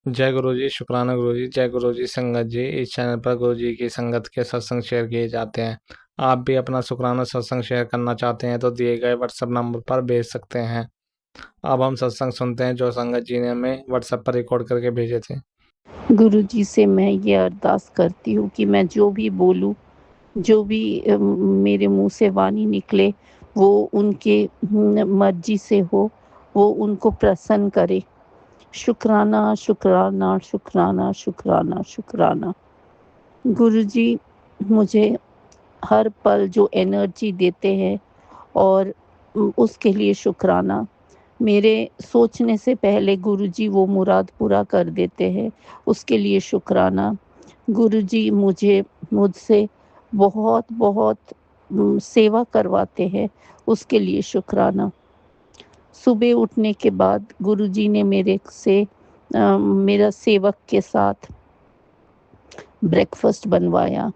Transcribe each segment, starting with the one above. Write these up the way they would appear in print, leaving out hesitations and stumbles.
जय गुरु जी, शुक्राना गुरु जी। जय गुरु जी संगत जी। इस चैनल पर गुरु जी की संगत के सत्संग शेयर किए जाते हैं। आप भी अपना शुक्राना सत्संग शेयर करना चाहते हैं तो दिए गए व्हाट्सएप नंबर पर भेज सकते हैं। अब हम सत्संग सुनते हैं जो संगत जी ने हमें व्हाट्सएप पर रिकॉर्ड करके भेजे थे। गुरु जी से मैं ये अरदास करती हूँ कि मैं जो भी बोलूँ, जो भी मेरे मुंह से वाणी निकले, वो उनके मर्जी से हो, वो उनको प्रसन्न करे। शुक्राना, शुक्राना, शुक्राना, शुक्राना, शुक्राना। गुरु जी मुझे हर पल जो एनर्जी देते हैं और उसके लिए शुक्राना। मेरे सोचने से पहले गुरुजी वो मुराद पूरा कर देते हैं, उसके लिए शुक्राना। गुरुजी मुझसे बहुत-बहुत सेवा करवाते हैं, उसके लिए शुक्राना। सुबह उठने के बाद गुरुजी ने मेरा सेवक के साथ ब्रेकफ़ास्ट बनवाया।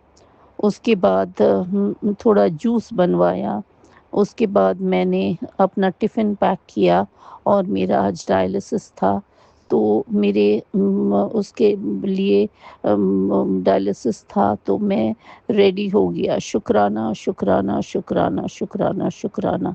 उसके बाद थोड़ा जूस बनवाया। उसके बाद मैंने अपना टिफ़िन पैक किया और मेरा आज डायलिसिस था, तो मेरे उसके लिए डायलिसिस था तो मैं रेडी हो गया। शुक्राना, शुक्राना, शुक्राना, शुक्राना, शुक्राना।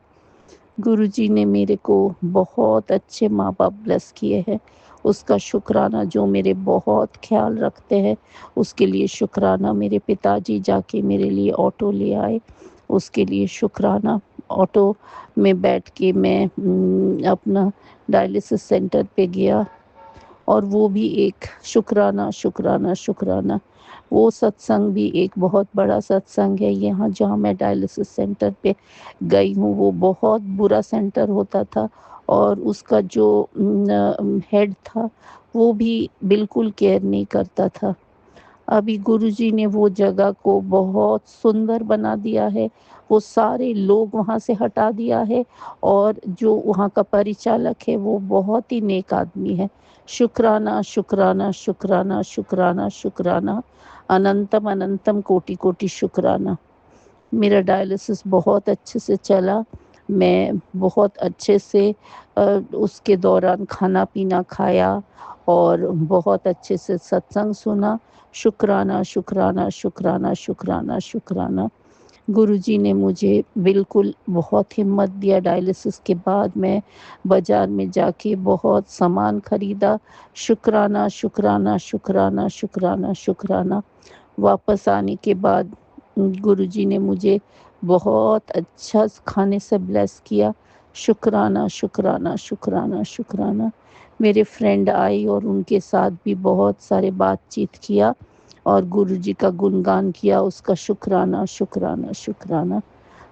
गुरुजी ने मेरे को बहुत अच्छे माँ-बाप ब्लेस किए हैं, उसका शुक्राना। जो मेरे बहुत ख़्याल रखते हैं, उसके लिए शुक्राना। मेरे पिताजी जाके मेरे लिए ऑटो ले आए, उसके लिए शुक्राना। ऑटो में बैठ के मैं अपना डायलिसिस सेंटर पे गया और वो भी एक शुक्राना, शुक्राना, शुक्राना। वो सत्संग भी एक बहुत बड़ा सत्संग है। यहाँ जहाँ मैं डायलिसिस सेंटर पे गई हूँ, वो बहुत बुरा सेंटर होता था और उसका जो हेड था, वो भी बिल्कुल केयर नहीं करता था। अभी गुरुजी ने वो जगह को बहुत सुंदर बना दिया है, वो सारे लोग वहाँ से हटा दिया है और जो वहाँ का परिचालक है, वो बहुत ही नेक आदमी है। शुक्राना, शुक्राना, शुक्राना, शुक्राना, शुक्राना, अनंतम अनंतम कोटि-कोटि शुक्राना। मेरा डायलिसिस बहुत अच्छे से चला। मैं बहुत अच्छे से उसके दौरान खाना-पीना खाया और बहुत अच्छे से सत्संग सुना। शुक्राना, शुक्राना, शुक्राना, शुक्राना, शुक्राना। गुरुजी ने मुझे बिल्कुल बहुत हिम्मत दिया। डायलिसिस के बाद मैं बाज़ार में जाके बहुत सामान खरीदा। शुक्राना, शुक्राना, शुक्राना, शुक्राना, शुक्राना। वापस आने के बाद गुरुजी ने मुझे बहुत अच्छा खाने से ब्लेस किया। शुक्राना, शुक्राना, शुक्राना, शुक्राना। मेरे फ्रेंड आई और उनके साथ भी बहुत सारे बातचीत किया और गुरुजी का गुणगान किया। उसका शुक्राना, शुक्राना, शुक्राना।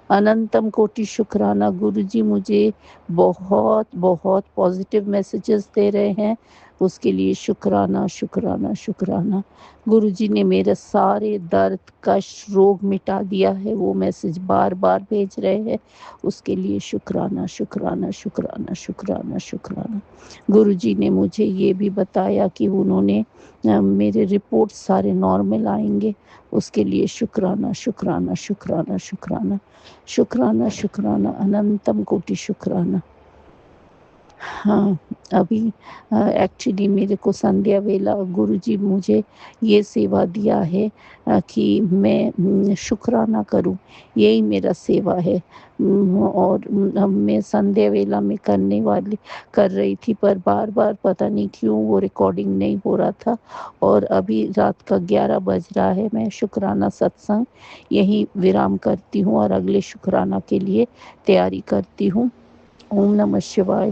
अनंतम कोटि शुक्राना। गुरुजी मुझे बहुत पॉज़िटिव मैसेजेस दे रहे हैं, उसके लिए शुक्राना, शुक्राना, शुक्राना। गुरुजी ने मेरे सारे दर्द, कष्ट, रोग मिटा दिया है, वो मैसेज बार-बार भेज रहे हैं, उसके लिए शुक्राना, शुक्राना, शुक्राना, शुक्राना, शुक्राना। गुरुजी ने मुझे ये भी बताया कि उन्होंने मेरे रिपोर्ट सारे नॉर्मल आएँगे, उसके लिए शुक्राना, शुक्राना, शुक्राना, शुक्राना। शुक्राना, शुक्राना, अनंतम कोटि शुक्राना। हाँ, अभी एक्चुअली मेरे को संध्या वेला गुरुजी मुझे ये सेवा दिया है कि मैं शुक्राना करूँ, यही मेरा सेवा है। और मैं संध्या वेला में कर रही थी पर बार-बार पता नहीं क्यों वो रिकॉर्डिंग नहीं हो रहा था और अभी रात का 11 बज रहा है। मैं शुक्राना सत्संग यहीं विराम करती हूँ और अगले शुक्राना के लिए तैयारी करती हूँ। ओम नमः शिवाय।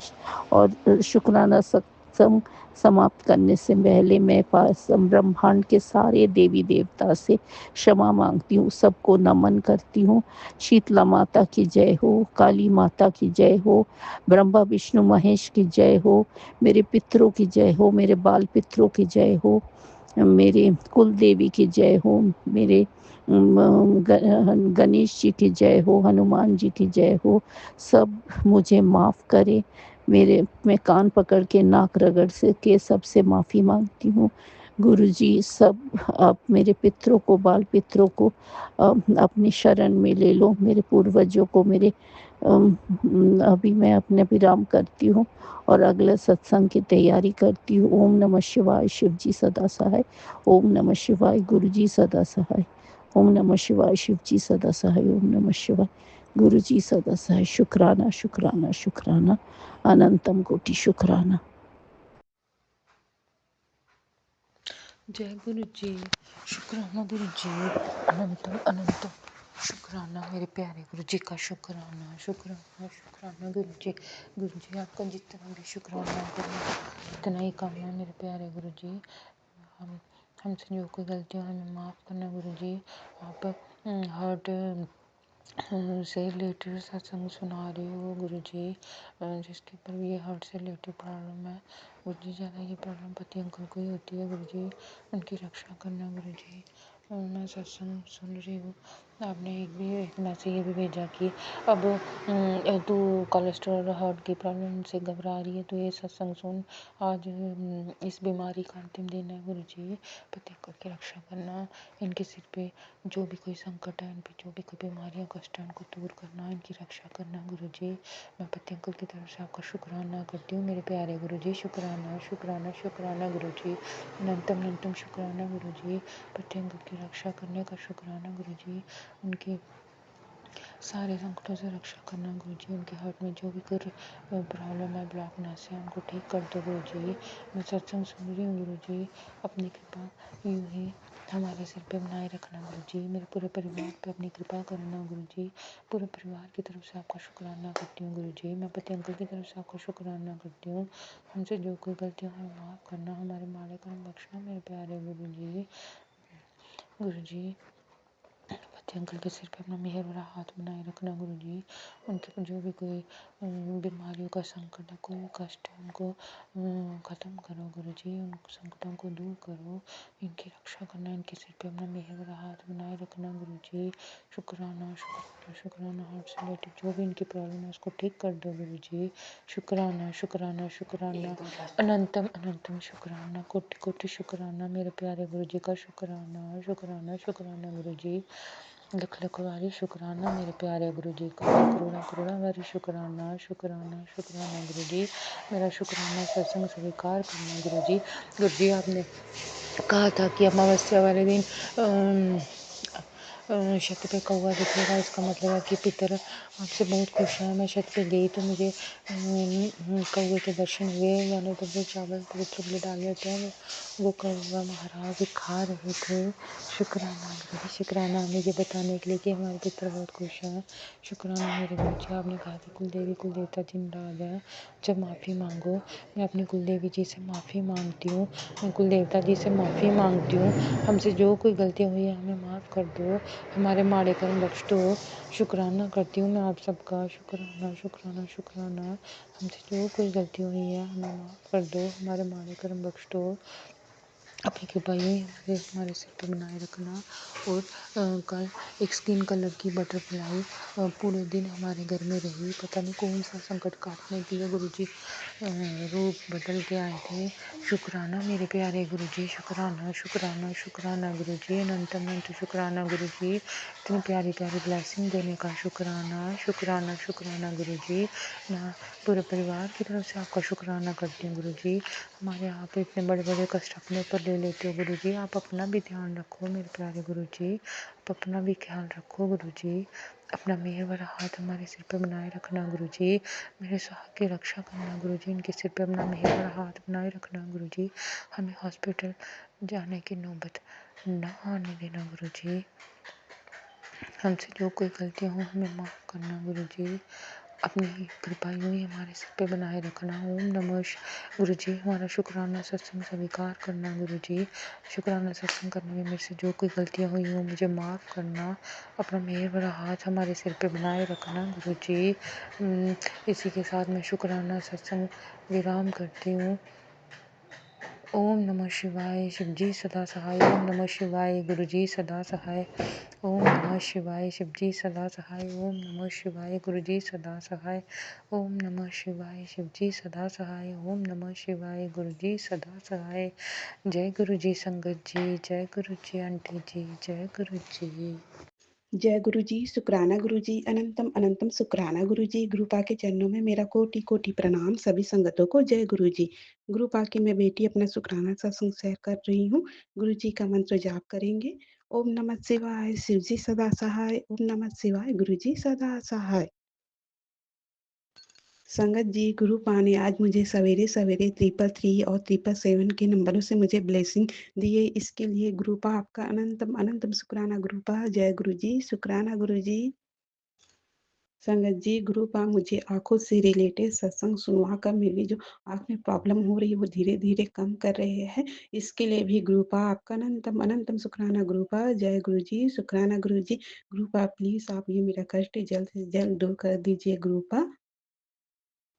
और शुक्राना सत्संग समाप्त करने से पहले मैं पास ब्रह्मांड के सारे देवी देवता से क्षमा मांगती हूँ, सबको नमन करती हूँ। शीतला माता की जय हो, काली माता की जय हो, ब्रह्मा विष्णु महेश की जय हो, मेरे पितरों की जय हो, मेरे बाल पितरों की जय हो, मेरे कुल देवी की जय हो, मेरे गणेश जी की जय हो, हनुमान जी की जय हो। सब मुझे माफ़ करे। मैं कान पकड़ के नाक रगड़ से के सबसे माफ़ी मांगती हूँ। गुरुजी सब आप मेरे पितरों को, बाल पितरों को अपनी शरण में ले लो, मेरे पूर्वजों को मेरे अभी मैं अपने विराम करती हूँ और अगले सत्संग की तैयारी करती हूँ। ओम नमः शिवाय, शिव जी सदा सहाय। ओम नमः शिवाय, गुरु जी सदा सहाय। ओम नमः शिवाय, शिव जी सदा सहाय। ओम नमः शिवाय, गुरु जी सदा सहाय। शुक्राना शुक्राना शुक्राना, अनंतम कोटि शुक्राना। जय गुरु जी। शुक्राना गुरु जी, अनंतम अनंतम शुक्राना मेरे प्यारे गुरु जी का। शुक्राना शुक्राना शुक्राना गुरु जी आपका जितना भी शुक्राना करें इतना ही कम है मेरे प्यारे गुरु जी। हम हमसे जो कोई गलती हो हमें माफ़ करना गुरु जी। आप हार्ट से रिलेटेड सत्संग सुना रहे हो गुरु जी, जिसके ऊपर भी ये हार्ट से रिलेटेड प्रॉब्लम है गुरु जी। ज़्यादा ये प्रॉब्लम पति अंकल को ही होती है गुरु जी, उनकी रक्षा करना गुरु जी। मैं सत्संग सुन रही हूँ, आपने एक मैसेज ये भी भेजा कि अब तू कोलेस्ट्रॉल हार्ट की प्रॉब्लम से घबरा रही है तो ये सत्संग सुन। आज इस बीमारी का अंतिम दिन है गुरु जी। पति अंकल की रक्षा करना, इनके सिर पे जो भी कोई संकट है, इन पे जो भी कोई बीमारियां कष्ट है उनको दूर करना, इनकी रक्षा करना गुरु जी। मैं पति अंकल की तरफ से आपका शुक्राना करती हूँ मेरे प्यारे गुरु जी। शुक्राना शुक्राना शुक्राना गुरु जी, अनंतम अनंतम शुक्राना गुरु जी। पति अंकल की रक्षा करने का शुक्राना गुरु जी। उनकी सारे संकटों से रक्षा करना गुरु जी। उनके हार्ट में जो भी कोई प्रॉब्लम है, ब्लॉकनेस है, उनको ठीक कर दो गुरु जी। मैं सत्संग सुन रही हूँ गुरु जी, अपनी कृपा यूँ ही हमारे सिर पे बनाए रखना गुरु जी। मेरे पूरे परिवार पे अपनी कृपा करना गुरु जी। पूरे परिवार की तरफ से आपका शुक्राना करती हूँ गुरु जी। मैं पति अंकल की तरफ से आपका शुक्राना करती हूँ। हमसे जो कोई गलतियाँ हमें माफ़ करना, हमारे माड़े कर्म बख्शना मेरे प्यारे गुरु जी। गुरु जी पति अंकल के सिर पे अपना मेहर भरा हाथ बनाए रखना गुरु जी। उनके जो भी कोई बीमारियों का संकट है, कोई भी कष्ट है, उनको ख़त्म करो गुरु जी। उन संकटों को दूर करो, इनकी रक्षा करना, इनके सिर पे अपना मेहर भरा हाथ बनाए रखना गुरु जी। शुक्राना शुक्राना शुक्राना, हार्ट से रिलेटेड जो भी इनकी प्रॉब्लम है उसको ठीक कर दो गुरु जी। शुक्राना शुक्राना शुक्राना, अनंतम अनंतम शुक्राना, कोटि कोटि शुक्राना मेरे प्यारे गुरु जी का। शुक्राना शुक्राना शुक्राना गुरु जी। लख लख वारी शुक्राना मेरे प्यारे गुरु जी का। करोड़ा करोड़ा वारी शुक्राना शुक्राना शुक्राना गुरु जी। मेरा शुक्राना सत्संग स्वीकार करना गुरु जी। गुरु जी आपने कहा था कि अमावस्या वाले दिन छत पे कौवा दिखेगा, इसका मतलब है कि पितर आपसे बहुत खुश है। मैं छत पे गई तो मुझे कौवे के दर्शन हुए, मैंने तो जो चावल पवित्र के लिए डाले होते हैं वो कौवा महाराज खा रहे थे। शुक्राना गुरु जी, शुक्राना मुझे बताने के लिए कि हमारे पितर बहुत खुश हैं। शुक्राना मेरे गुरु जी। आपने कहा था कुल देवी कुल देवता जिनराज है, जब माफ़ी मांगो। मैं अपनी कुल देवी जी से माफ़ी मांगती हूँ, मैं कुल देवता जी से माफ़ी मांगती हूँ। हमसे जो कोई गलतियाँ हुई है हमें माफ़ कर दो, हमारे माड़े कर्म बख्श दो। शुक्राना करती हूँ मैं आप सबका। शुक्राना शुक्राना शुक्राना, हमसे जो कोई गलती हुई है हमें माफ़ कर दो, हमारे माड़े कर्म बख्श दो। अपनी कृपा यूँ ही हमारे सिर पे बनाए रखना। और कल एक स्किन कलर की बटरफ्लाई पूरे दिन हमारे घर में रही, पता नहीं कौन सा संकट काटने के लिए गुरु जी रूप बदल के आए थे। शुक्राना मेरे प्यारे गुरु जी। शुक्राना शुक्राना शुक्राना गुरु जी, अनंत अनंत शुक्राना गुरु जी। इतनी प्यारी प्यारी ब्लेसिंग देने का शुक्राना शुक्राना शुक्राना गुरु जी। मैं पूरे परिवार की तरफ से आपका शुक्राना करती हूँ गुरु जी। हमारे यहाँ पे इतने बड़े बड़े कष्ट अपने ऊपर ले लेते हो गुरु जी, आप अपना भी ध्यान रखो मेरे प्यारे गुरु जी। आप अपना भी ख्याल रखो गुरु जी। अपना मेहर भरा हाथ हमारे सिर पे बनाए रखना गुरु जी। मेरे सुहाग की रक्षा करना गुरु जी, इनके सिर पे अपना मेहर भरा हाथ बनाए रखना गुरु जी। हमें हॉस्पिटल जाने की नौबत ना आने देना गुरु जी। हमसे जो कोई गलतियाँ हो हमें माफ़ करना गुरु जी। अपनी कृपा यूँ ही हमारे सिर पे बनाए रखना। ओम नमः गुरु जी। हमारा शुक्राना सत्संग स्वीकार करना गुरु जी। शुक्राना सत्संग करने में मेरे से जो कोई गलतियाँ हुई हो मुझे माफ़ करना। अपना मेहर भरा हाथ हमारे सिर पे बनाए रखना गुरु जी। इसी के साथ मैं शुक्राना सत्संग विराम करती हूँ। ओम नमः शिवाय शिवजी सदा सहाय। ओम नमः शिवाय गुरुजी सदा सहाय। ओम नमः शिवाय शिवजी सदा सहाय। ओम नमः शिवाय गुरुजी सदा सहाय। ओम नमः शिवाय शिवजी सदा सहाय। ओम नमः शिवाय गुरुजी सदा सहाय। जय गुरु जी संगत जी, जय गुरु जी आंटी जी, जय गुरु जी। जय गुरु जी, शुक्राना गुरु जी, अनंतम अनंतम शुक्राना गुरु जी। गुरु पा के चरणों में मेरा कोटि कोटि प्रणाम सभी संगतों को। जय गुरु जी। गुरु पा के मैं बेटी अपना शुक्राना सत्संग शेयर कर रही हूँ। गुरु जी का मंत्र जाप करेंगे। ओम नमः शिवाय, शिव जी सदा सहाय। ओम नमः शिवाय, गुरु जी सदा सहाय। संगत जी, गुरु पा ने आज मुझे सवेरे सवेरे 333 और 777 के नंबरों से मुझे ब्लेसिंग दिए। इसके लिए गुरु पा आपका अनंतम अनंतम शुक्राना गुरु पा। जय गुरु जी, शुक्राना गुरु जी। संगत जी, गुरु पा मुझे आँखों से रिलेटेड सत्संग सुनवा कर मेरी जो आँख में प्रॉब्लम हो रही है वो धीरे-धीरे कम कर रहे हैं। इसके लिए भी गुरु पा आपका अनंतम अनंतम शुक्राना गुरु पा। जय गुरु जी, शुक्राना गुरु जी। गुरु पा प्लीज़ आप ये मेरा कष्ट जल्द से जल्द दूर कर दीजिए गुरु पा।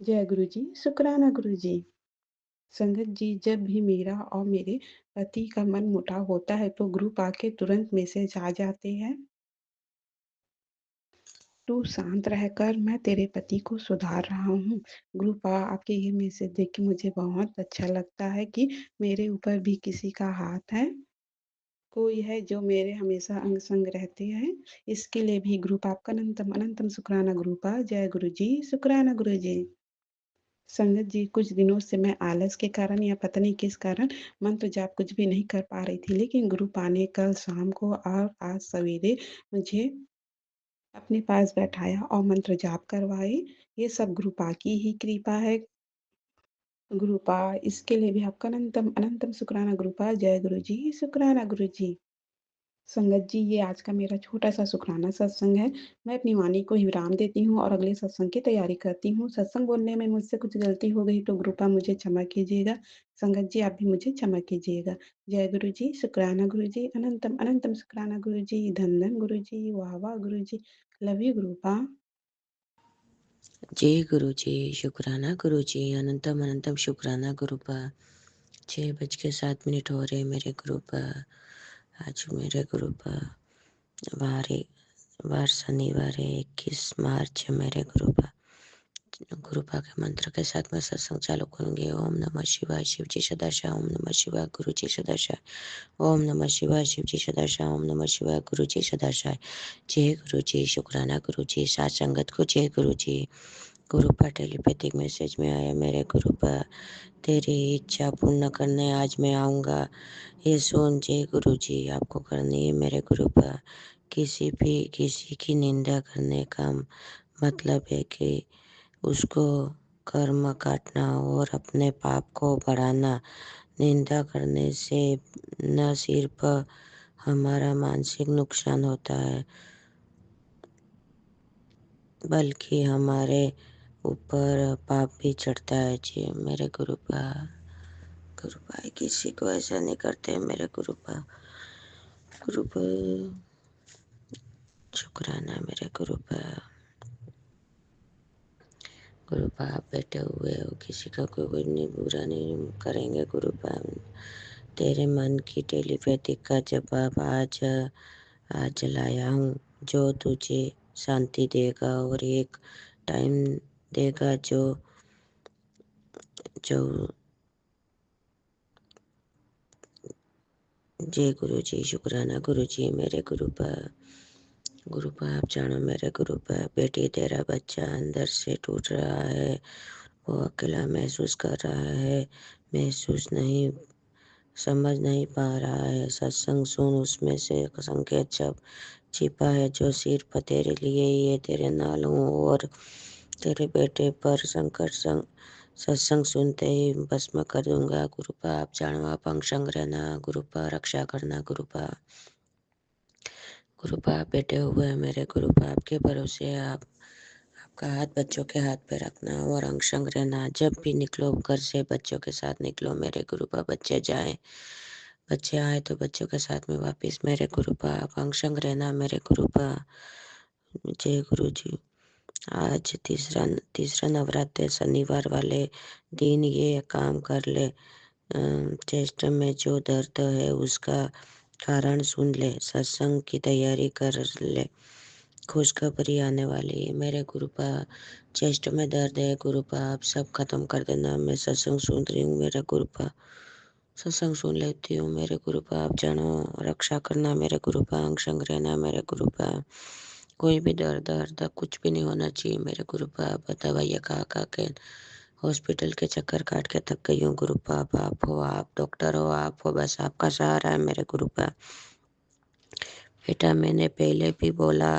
जय गुरु जी, शुक्राना गुरु जी। संगत जी, जब भी मेरा और मेरे पति का मनमुटाव होता है तो गुरु पा के तुरंत मैसेज आ जाते हैं। तू शांत रहकर, मैं तेरे पति को सुधार रहा हूँ। गुरु पा आपके ये मैसेज देख के मुझे बहुत अच्छा लगता है कि मेरे ऊपर भी किसी का हाथ है। कोई है जो मेरे हमेशा अंग संग रहते हैं। इसके लिए भी गुरु पा आपका अनंतम अनंतम शुक्राना गुरु पा। जय गुरु जी, शुक्राना गुरु जी। संगत जी, कुछ दिनों से मैं आलस के कारण या पता नहीं किस कारण मंत्र जाप कुछ भी नहीं कर पा रही थी, लेकिन गुरु पा ने कल शाम को और आज सवेरे मुझे अपने पास बैठाया और मंत्र जाप करवाए। ये सब गुरु पा की ही कृपा है। गुरु पा इसके लिए भी आपका अनंतम अनंतम शुक्राना गुरु पा। जय गुरु जी, शुक्राना गुरु जी। संगत जी, ये आज का मेरा छोटा-सा शुकराना सत्संग है। मैं अपनी वाणी को ही विराम देती हूँ और अगले सत्संग की तैयारी करती हूँ। सत्संग बोलने में मुझसे कुछ गलती हो गई तो कृपया मुझे क्षमा कीजिएगा। संगत जी, आप भी मुझे क्षमा कीजिएगा। जय गुरु जी, शुक्राना गुरु जी, अनंतम अनंतम शुक्राना गुरु जी, धन धन गुरु जी, वाह वाह गुरु जी, लव यू गुरु पा। जय गुरु जी, शुक्राना गुरु जी, अनंतम अनंतम शुक्राना गुरुपा। 6:07 हो रहे मेरे गुरुपा। आज मेरे गुरुपा वार शनिवार है, 21 मार्च है मेरे गुरुपा। गुरुपा के मंत्र के साथ मैं सत्संग चालू करूंगी। ओम नमः शिवाय शिव जी सदाशिव। ओम नमः शिवाय गुरु जी सदाशिव। ओम नमः शिवाय शिव जी सदाशिव। ओम नमः शिवाय गुरु जी सदाशिव। जय गुरु जी, शुक्राना गुरु जी, सात संगत को जय गुरु जी। गुरुपा टेलीपैथिक मैसेज में आया मेरे गुरुपा, तेरी इच्छा पूर्ण करने आज मैं आऊँगा। ये सुन जय गुरु जी, आपको करनी है मेरे गुरुपा। किसी की निंदा करने का मतलब है कि उसको कर्म काटना और अपने पाप को बढ़ाना। निंदा करने से न सिर्फ हमारा मानसिक नुकसान होता है बल्कि हमारे ऊपर पाप भी चढ़ता है। जी मेरे गुरुपा, गुरुपा किसी को ऐसा नहीं करते मेरे गुरुपा। गुरुपा शुक्राना मेरे गुरुपा। गुरुपा आप बैठे हुए हो, किसी का कोई नहीं बुरा नहीं करेंगे गुरुपा। तेरे मन की टेलीपैथिक का जवाब आज लाया हूँ, जो तुझे शांति देगा और एक टाइम देगा जो जो जय गुरु जी, शुक्राना गुरु जी मेरे गुरुपा। गुरुपा आप जानो मेरे गुरुपा, बेटी तेरा बच्चा अंदर से टूट रहा है, वो अकेला महसूस कर रहा है, महसूस नहीं समझ नहीं पा रहा है। सत्संग सुन, उसमें से संकेत जब छिपा है जो सिर्फ तेरे लिए ही है। तेरे नाल हूँ और तेरे बेटे पर संकट सत्संग सुनते ही भस्म कर दूंगा। गुरुपा आप जानो, आप अंग संग रहना गुरुपा, रक्षा करना गुरुपा। गुरुपा आप बैठे हुए हैं मेरे गुरुपा, आपके भरोसे आप आपका हाथ बच्चों के हाथ पे रखना और अंग संग रहना। जब भी निकलो घर से बच्चों के साथ निकलो मेरे गुरुपा। बच्चे आए तो बच्चों के साथ में वापस मेरे गुरुपा। आप अंग संग रहना मेरे गुरुपा। जय गुरु जी। आज तीसरा तीसरा नवरात्र शनिवार वाले दिन ये काम कर ले। चेस्ट में जो दर्द है उसका कारण सुन ले, सत्संग की तैयारी कर ले, खुशखबरी आने वाली है। मेरे गुरुपा चेस्ट में दर्द है गुरुपा, आप सब खत्म कर देना। मैं सत्संग सुन रही हूँ मेरा गुरुपा, सत्संग सुन लेती हूँ मेरे गुरुपा। आप जानो, रक्षा करना मेरे गुरुपा, अंग संग रहना मेरे गुरुपा। कोई भी दर्द दर्द कुछ भी नहीं होना चाहिए मेरे गुरुपा। दवाइयाँ खा के हॉस्पिटल के चक्कर काट के थक गई हूँ गुरुपा। आप हो, आप डॉक्टर हो, आप हो, बस आपका सहारा है मेरे गुरुपा। बेटा मैंने पहले भी बोला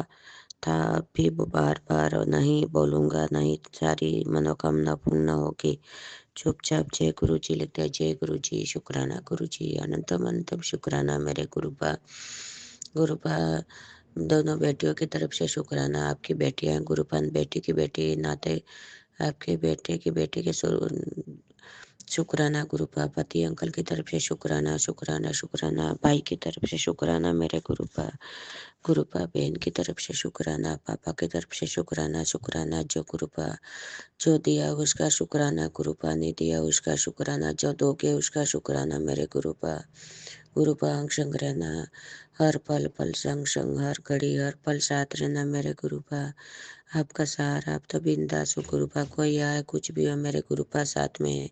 था, अब भी बार बार नहीं बोलूँगा, नहीं सारी मनोकामना पूर्ण होगी। चुपचाप जय गुरु जी लिखते हैं। जय गुरु जी, शुक्राना गुरु जी, अनंतम अनंतम शुक्राना मेरे गुरुपा। गुरुपा दोनों बेटियों की तरफ से शुक्राना। आपकी बेटियां हैं गुरुपा, बेटी की बेटी नाते आपके बेटे की बेटी के शुक्राना गुरुपा। पति अंकल की तरफ से शुक्राना शुक्राना शुक्राना। भाई की तरफ से शुक्राना मेरे गुरुपा। गुरुपा बहन की तरफ से शुक्राना, पापा की तरफ से शुक्राना शुक्राना। जो गुरुपा जो दिया उसका शुक्राना गुरुपा, नहीं दिया उसका शुक्राना, जो दोगे उसका शुक्राना मेरे गुरुपा। गुरुपा अंग संग रहना, हर पल पल संग संग, हर घड़ी हर पल साथ रहना मेरे गुरुपा। आपका सहारा, आप तो बिंदास हो गुरुपा। कोई आए कुछ भी हो मेरे गुरुपा साथ में है।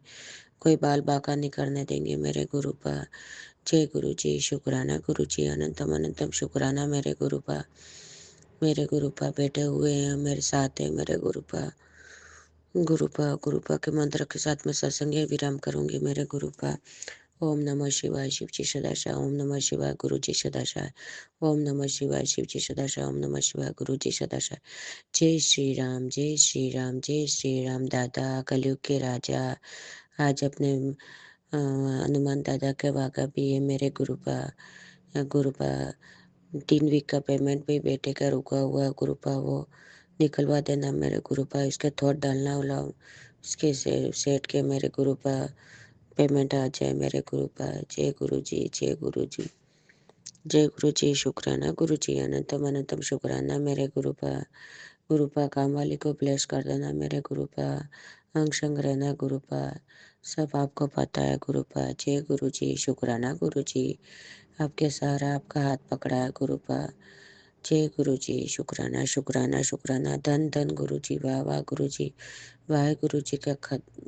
कोई बाल बाका नहीं करने देंगे मेरे गुरुपा। जय गुरु जी, शुक्राना गुरु जी, अनंतम अनंतम शुक्राना मेरे गुरुपा। मेरे गुरुपा बैठे हुए हैं, मेरे साथ है मेरे गुरुपा। गुरुपा के मंत्र के साथ मैं सत्संग विराम करूंगी मेरे गुरुपा। ओम नमः शिवाय, शिव जी सदाशिव। ओम नमः शिवाय, गुरु जी सदाशिव। ओम नमः शिवाय, शिव जी सदाशिव। ओम नमः शिवाय, गुरु जी सदाशिव। जय श्री राम, जय श्री राम, जय श्री राम। दादा कलयुग के राजा, आज अपने हनुमान दादा के वागा भी है मेरे गुरुपा। गुरुपा 3 वीक का पेमेंट भी बेटे का रुका हुआ है गुरुपा, वो निकलवा देना मेरे गुरुपा। इसके थोड़ा डालना वाला इसके सेट के मेरे गुरुपा पेमेंट आ जाए मेरे गुरुपा। जय गुरु जी, जय गुरु जी, जय गुरु जी, शुक्राना गुरु जी, अनंतम अनंतम शुक्राना मेरे गुरुपा। गुरुपा काम वाली को ब्लेस कर देना मेरे गुरुपा। अंग संग रहना गुरुपा, सब आपको पता है गुरुपा। जय गुरु जी, शुक्राना गुरु जी, आपके सहारा आपका हाथ पकड़ा है गुरुपा। जय गुरु जी, शुक्राना शुक्राना शुक्राना। धन धन गुरु जी, वाह वाह गुरु जी, वाहे गुरु जी का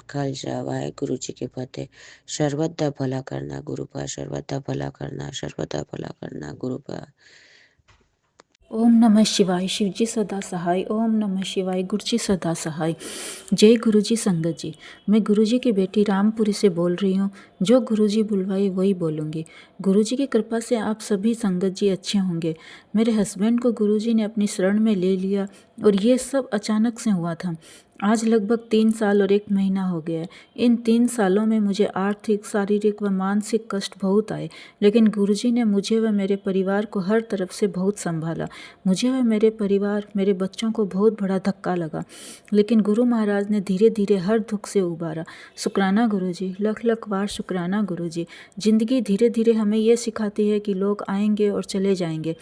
खालसा, वाहे गुरु जी के फतेह। सर्वदा भला करना गुरुपा, सर्वदा भला करना, सर्वदा भला करना गुरुपा। ओम नमः शिवाय, शिवजी सदा सहाय। ओम नमः शिवाय, गुरुजी सदा सहाय। जय गुरुजी संगत जी, मैं गुरुजी की बेटी रामपुरी से बोल रही हूँ। जो गुरुजी बुलवाई वही बोलूँगी। गुरुजी की कृपा से आप सभी संगत जी अच्छे होंगे। मेरे हस्बैंड को गुरुजी ने अपनी शरण में ले लिया और ये सब अचानक से हुआ था। आज लगभग 3 साल और 1 महीना हो गया है। इन 3 सालों में मुझे आर्थिक, शारीरिक व मानसिक कष्ट बहुत आए, लेकिन गुरुजी ने मुझे व मेरे परिवार को हर तरफ से बहुत संभाला। मुझे व मेरे परिवार, मेरे बच्चों को बहुत बड़ा धक्का लगा, लेकिन गुरु महाराज ने धीरे धीरे हर दुख से उबारा। शुक्राना गुरुजी, लख लख बार शुक्राना गुरुजी। जिंदगी धीरे धीरे हमें ये सिखाती है कि लोग आएंगे और चले जाएंगे,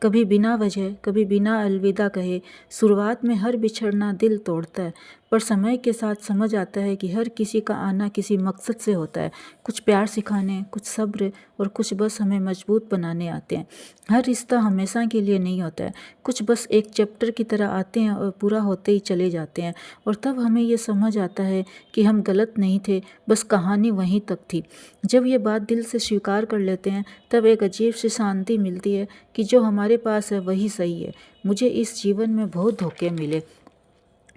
कभी बिना वजह, कभी बिना अलविदा कहे। शुरुआत में हर बिछड़ना दिल तोड़ता है, पर समय के साथ समझ आता है कि हर किसी का आना किसी मकसद से होता है। कुछ प्यार सिखाने, कुछ सब्र और कुछ बस हमें मजबूत बनाने आते हैं। हर रिश्ता हमेशा के लिए नहीं होता है, कुछ बस एक चैप्टर की तरह आते हैं और पूरा होते ही चले जाते हैं। और तब हमें ये समझ आता है कि हम गलत नहीं थे, बस कहानी वहीं तक थी। जब ये बात दिल से स्वीकार कर लेते हैं तब एक अजीब सी शांति मिलती है कि जो हमारे पास है वही सही है। मुझे इस जीवन में बहुत धोखे मिले।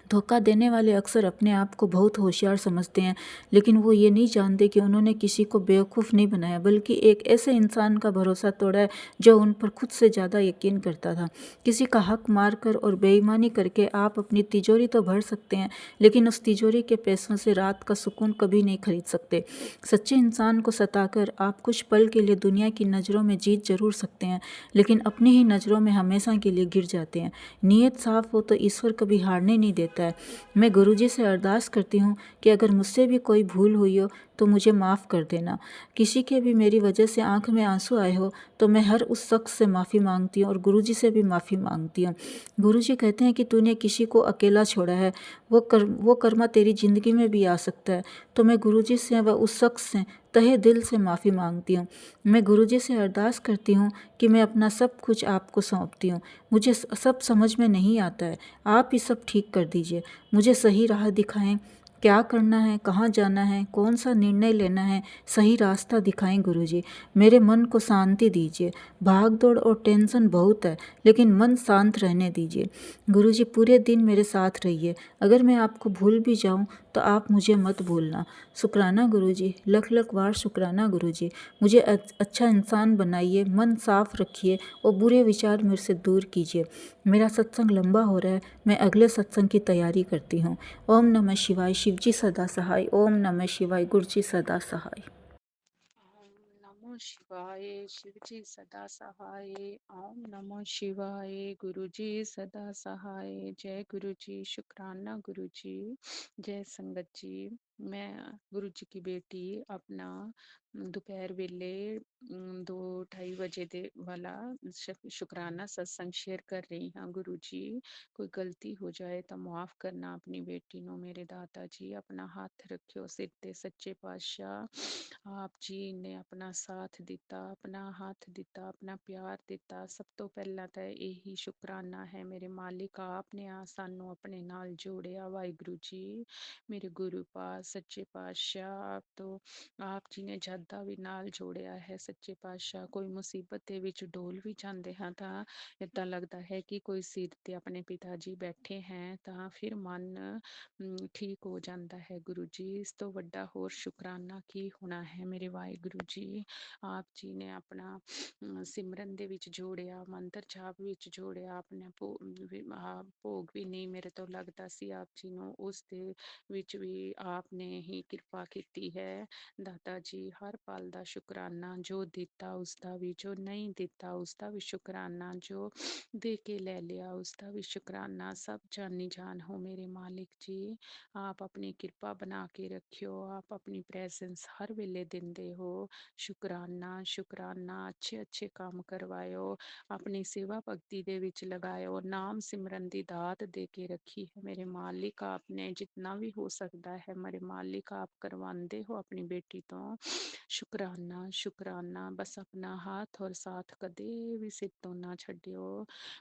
धोखा देने वाले अक्सर अपने आप को बहुत होशियार समझते हैं, लेकिन वो ये नहीं जानते कि उन्होंने किसी को बेवकूफ़ नहीं बनाया, बल्कि एक ऐसे इंसान का भरोसा तोड़ा है जो उन पर खुद से ज़्यादा यकीन करता था। किसी का हक मारकर और बेईमानी करके आप अपनी तिजोरी तो भर सकते हैं, लेकिन उस तिजोरी के पैसों से रात का सुकून कभी नहीं खरीद सकते। सच्चे इंसान को सताकर आप कुछ पल के लिए दुनिया की नज़रों में जीत जरूर सकते हैं, लेकिन अपनी ही नज़रों में हमेशा के लिए गिर जाते हैं। नीयत साफ हो तो ईश्वर कभी हारने नहीं देता है। मैं गुरुजी से अरदास करती हूँ कि अगर मुझसे भी कोई भूल हुई हो तो मुझे माफ़ कर देना। किसी के भी मेरी वजह से आंख में आंसू आए हो तो मैं हर उस शख्स से माफ़ी मांगती हूँ और गुरुजी से भी माफ़ी मांगती हूँ। गुरुजी कहते हैं कि तूने किसी को अकेला छोड़ा है, वो कर्मा तेरी ज़िंदगी में भी आ सकता है। तो मैं गुरुजी से व उस शख्स से तहे दिल से माफ़ी मांगती हूँ। मैं गुरुजी से अरदास करती हूँ कि मैं अपना सब कुछ आपको सौंपती हूँ। मुझे सब समझ में नहीं आता है, आप ही सब ठीक कर दीजिए। मुझे सही राह दिखाएं, क्या करना है, कहाँ जाना है, कौन सा निर्णय लेना है, सही रास्ता दिखाएं गुरुजी। मेरे मन को शांति दीजिए। भाग दौड़ और टेंशन बहुत है, लेकिन मन शांत रहने दीजिए। गुरुजी पूरे दिन मेरे साथ रहिए। अगर मैं आपको भूल भी जाऊं तो आप मुझे मत भूलना। शुक्राना गुरुजी, लख लख बार शुक्राना गुरुजी। मुझे अच्छा इंसान बनाइए, मन साफ रखिए और बुरे विचार मेरे से दूर कीजिए। मेरा सत्संग लंबा हो रहा है, मैं अगले सत्संग की तैयारी करती हूँ। ओम नमः शिवाय, शिवजी सदा सहाय। ओम नमः शिवाय, गुरुजी सदा सहाय। ओम नमो शिवाय, शिवजी सदा सहाय। ओम नमो शिवाय, गुरुजी सदा सहाय। जय गुरुजी, शुक्राना गुरुजी, जय संगत जी। मैं गुरुजी की बेटी अपना दोपहर वेले 2-2:30 ਵਜੇ ਦੇ ਵਾਲਾ शुक्राना सत्संग शेयर कर रही हाँ। गुरु जी, कोई गलती हो जाए तो माफ करना अपनी बेटी नो। मेरे दाता जी, अपना हाथ रखियो सिर ते। सच्चे पातशाह आप जी ने अपना साथ दिता, अपना हाथ दिता, अपना प्यार दिता। सब तो पहला तो यही शुक्राना है मेरे मालिक, आपने सानू अपने नाल जोड़िया। वाहिगुरु जी, मेरे गुरु पास सच्चे पातशाह, आप तो ਆਪ ਜੀ ਨੇ ਜਦ ਦਾ ਵੀ ਨਾਲ ਜੋੜਿਆ ਹੈ। ਸੱਚੇ ਪਾਤਸ਼ਾਹ, ਕੋਈ ਮੁਸੀਬਤ ਦੇ ਵਿੱਚ ਡੋਲ ਵੀ ਜਾਂਦੇ ਹਾਂ ਤਾਂ ਏਦਾਂ ਲੱਗਦਾ ਹੈ ਕਿ ਕੋਈ ਸਿਰ ਤੇ ਆਪਣੇ ਪਿਤਾ ਜੀ ਬੈਠੇ ਹੈ, ਤਾਂ ਫਿਰ ਮਨ ਠੀਕ ਹੋ ਜਾਂਦਾ ਹੈ। ਗੁਰੂ ਜੀ, ਇਸ ਤੋਂ ਵੱਡਾ ਹੋਰ ਸ਼ੁਕਰਾਨਾ ਕੀ ਹੋਣਾ ਹੈ ਮੇਰੇ ਵਾਹਿਗੁਰੂ ਜੀ। ਆਪ ਜੀ ਨੇ ਆਪਣਾ ਸਿਮਰਨ ਦੇ ਵਿੱਚ ਜੋੜਿਆ, ਮੰਤਰ ਜਾਪ ਵਿੱਚ ਜੋੜਿਆ। ਆਪਣੇ ਭੋਗ ਵੀ ਨਹੀਂ ਮੇਰੇ ਤੋਂ ਲੱਗਦਾ ਸੀ ਆਪ ਜੀ ਨੂੰ, ਉਸ ਦੇ ਵਿੱਚ ਵੀ ਆਪ ਨੇ ਹੀ ਕਿਰਪਾ ਕੀਤੀ ਹੈ। ਦਾਤਾ ਜੀ, ਹਰ ਪਲ ਦਾ ਸ਼ੁਕਰਾਨਾ, ਜੋ ਦਿੱਤਾ ਉਸਦਾ ਵੀ, ਜੋ ਨਹੀਂ ਦਿੱਤਾ ਉਸਦਾ ਵੀ ਸ਼ੁਕਰਾਨਾ, ਜੋ ਦੇ ਕੇ ਲੈ ਲਿਆ ਉਸਦਾ ਵੀ ਸ਼ੁਕਰਾਨਾ। ਸਭ ਜਾਨੀ ਜਾਨ ਹੋ ਮੇਰੇ ਮਾਲਿਕ ਜੀ। ਆਪ ਆਪਣੀ ਕਿਰਪਾ ਬਣਾ ਕੇ ਰੱਖਿਓ, ਆਪ ਆਪਣੀ ਪ੍ਰੈਜ਼ੈਂਸ ਹਰ ਵੇਲੇ ਦਿੰਦੇ ਹੋ। ਸ਼ੁਕਰਾਨਾ ਸ਼ੁਕਰਾਨਾ, ਅੱਛੇ ਅੱਛੇ ਕੰਮ ਕਰਵਾਇਓ, ਆਪਣੀ ਸੇਵਾ ਭਗਤੀ ਦੇ ਵਿੱਚ ਲਗਾਇਓ, ਨਾਮ ਸਿਮਰਨ ਦੀ ਦਾਤ ਦੇ ਕੇ ਰੱਖੀ ਹੈ ਮੇਰੇ ਮਾਲਿਕ। ਆਪ ਨੇ ਜਿਤਨਾ ਵੀ ਹੋ ਸਕਦਾ ਹੈ ਮੇਰੇ ਮਾਲਿਕ ਆਪ ਕਰਵਾਉਂਦੇ ਹੋ ਆਪਣੀ बेटी तो। शुकराना शुकराना, बस अपना हाथ और साथ कदे भी सिर तो ना छड्डियो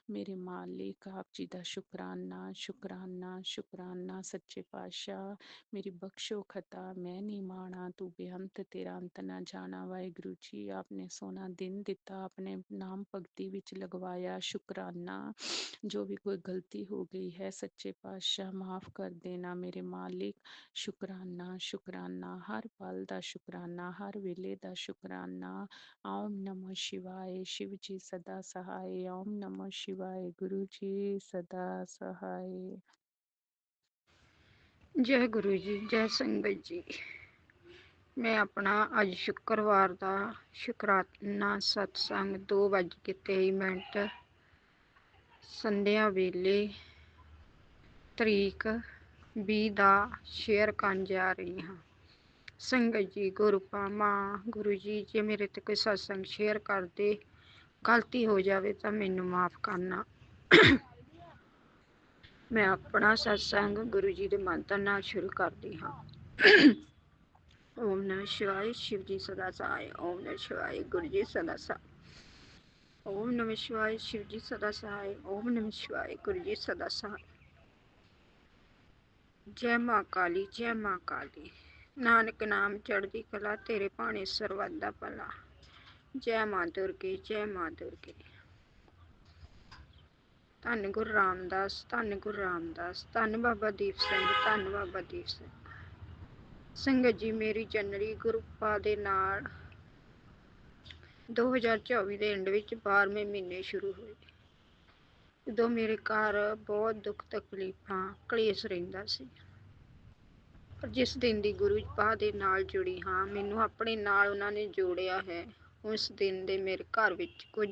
मेरे मालिक। आप जी का शुकराना शुकराना शुकराना। सच्चे पातशाह, मेरी बख्शो खता, मैं नहीं माना, तू बेअंत, तेरा अंत ना जाना। वाहिगुरु जी, आपने सोना दिन दिता, अपने नाम भगती विच लगवाया। शुकराना, जो भी कोई गलती हो गई है सच्चे पातशाह माफ़ कर देना मेरे मालिक। शुकराना शुकराना, हर पल ਦਾ ਸ਼ੁਕਰਾਨਾ, ਹਰ ਵੇਲੇ ਦਾ ਸ਼ੁਕਰਾਨਾ। ਓਮ ਨਮੋ ਸ਼ਿਵਾਏ, शिव जी सदा सहाय। ओम नमो शिवाय, गुरु जी सदा सहाय। जय गुरु जी, जय संगत जी। मैं अपना अज शुक्रवार का शुकराना सत्संग 2:23 संध्या वेले तरीक 20 ਦਾ शेयर ਕਰਨ ਜਾ ਰਹੀ ਹਾਂ। संगत जी, गुरुपा माँ, गुरु जी, जे मेरे ते कोई सत्संग शेयर कर दे, गलती हो जाए तो मैनू माफ़ करना। मैं अपना सत्संग गुरु जी के मंत्र नाल शुरू करती हाँ। ओम नमः शिवाय, शिव जी सदा सहाय। ओम नमः शिवाय, गुरु जी सदा सहाय। ओम नमः शिवाय, शिव जी सदा सहाय। ओम नमः शिवाय, गुरु जी सदा सहाय। जय माँ काली, जय माँ काली। नानक नाम चढ़दी कला, तेरे भाने सरबत दा भला। जय माँ दुर्गे, जय माँ दुर्गे। धन गुरु रामदास, धन गुरु रामदास, धन बाबा दीप सिंह, धन बाबा दीप सिंह। संगत जी, मेरी जनवरी गुरुपा दे नाल 2024 ਦੇ ਐਂਡ ਵਿੱਚ 12ਵੇਂ ਮਹੀਨੇ ਸ਼ੁਰੂ ਹੋਏ, ਜਦੋਂ ਮੇਰੇ ਘਰ ਬਹੁਤ ਦੁੱਖ ਤਕਲੀਫਾਂ ਕਲੇਸ਼ ਰਹਿੰਦਾ ਸੀ। ਪਰ ਜਿਸ ਦਿਨ ਦੀ ਗੁਰੂ ਪਾਹ ਦੇ ਨਾਲ ਜੁੜੀ ਹਾਂ, ਮੈਨੂੰ ਆਪਣੇ ਨਾਲ ਉਹਨਾਂ ਨੇ ਜੋੜਿਆ ਹੈ। ਉਸ ਦਿਨ ਦੇ ਮੇਰੇ ਘਰ ਵਿੱਚ ਕੁਝ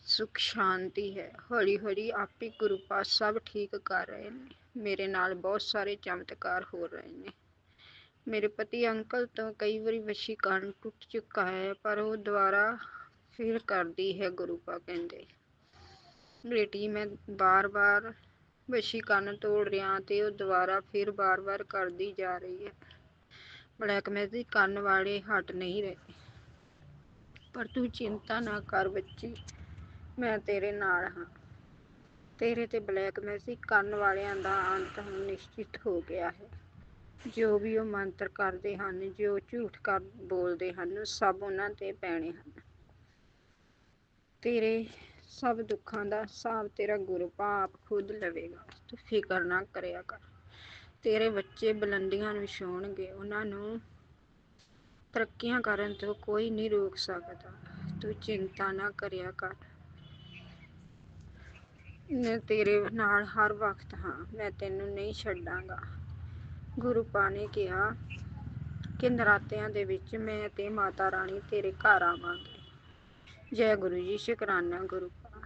ਸੁੱਖ ਸ਼ਾਂਤੀ ਹੈ। ਹੌਲੀ ਹੌਲੀ ਆਪੇ ਗੁਰੂ ਪਾਹ ਸਭ ਠੀਕ ਕਰ ਰਹੇ ਨੇ। ਮੇਰੇ ਨਾਲ ਬਹੁਤ ਸਾਰੇ ਚਮਤਕਾਰ ਹੋ ਰਹੇ ਨੇ। ਮੇਰੇ ਪਤੀ ਅੰਕਲ ਤੋਂ ਕਈ ਵਾਰੀ ਵਸ਼ੀਕਰਨ ਟੁੱਟ ਚੁੱਕਾ ਹੈ, ਪਰ ਉਹ ਦੁਬਾਰਾ ਫਿਰ ਕਰਦੀ ਹੈ ਗੁਰੂ ਪਾਹ ਕਹਿੰਦੇ। ਬੇਟੀ ਮੈਂ ਬਾਰ-ਬਾਰ ਵਸ਼ੀਕਰਨ ਤੋੜ ਰਿਹਾ ਤੇ ਉਹ ਦੁਬਾਰਾ ਫਿਰ ਬਾਰ-ਬਾਰ ਕਰਦੀ ਜਾ ਰਹੀ ਹੈ। ब्लैकमेजिक करने वाले हट नहीं रहे। पर तू चिंता ना कर बच्ची, मैं तेरे नाल हाँ। तेरे ते ब्लैकमेजिक ਕਰਨ ਵਾਲਿਆਂ ਦਾ ਅੰਤ ਹੁਣ ਨਿਸ਼ਚਿਤ ਹੋ ਗਿਆ ਹੈ। ਜੋ ਵੀ ਉਹ ਮੰਤਰ ਕਰਦੇ ਹਨ, ਜੋ ਝੂਠ ਬੋਲਦੇ ਹਨ, ਸਭ ਉਹਨਾਂ ਤੇ ਪੈਣੇ ਹਨ। ਤੇਰੇ ਸਭ ਦੁੱਖਾਂ ਦਾ ਹਿਸਾਬ ਤੇਰਾ ਗੁਰੂ ਆਪ ਖੁਦ ਲਵੇਗਾ। ਤੂੰ ਫਿਕਰ ਨਾ ਕਰਿਆ ਕਰ। ਤੇਰੇ ਬੱਚੇ ਬੁਲੰਦੀਆਂ ਨੂੰ ਛੂਹਣਗੇ, ਉਹਨਾਂ ਨੂੰ ਤਰੱਕੀਆਂ ਕਰਨ ਤੋਂ ਕੋਈ ਨਹੀਂ ਰੋਕ ਸਕਦਾ। ਤੂੰ ਚਿੰਤਾ ਨਾ ਕਰਿਆ ਕਰ। ਮੈਂ ਤੇਰੇ ਨਾਲ ਹਰ ਵਕਤ ਹਾਂ, ਮੈਂ ਤੈਨੂੰ ਨਹੀਂ ਛੱਡਾਂਗਾ। ਗੁਰੂ ਪਾ ਨੇ ਕਿਹਾ ਕਿ ਨਰਾਤਿਆਂ ਦੇ ਵਿੱਚ ਮੈਂ ਤੇ ਮਾਤਾ ਰਾਣੀ ਤੇਰੇ ਘਰ ਆਵਾਂਗੇ। ਜੈ ਗੁਰੂ ਜੀ, ਸ਼ੁਕਰਾਨਾ ਗੁਰੂ ਪਾ,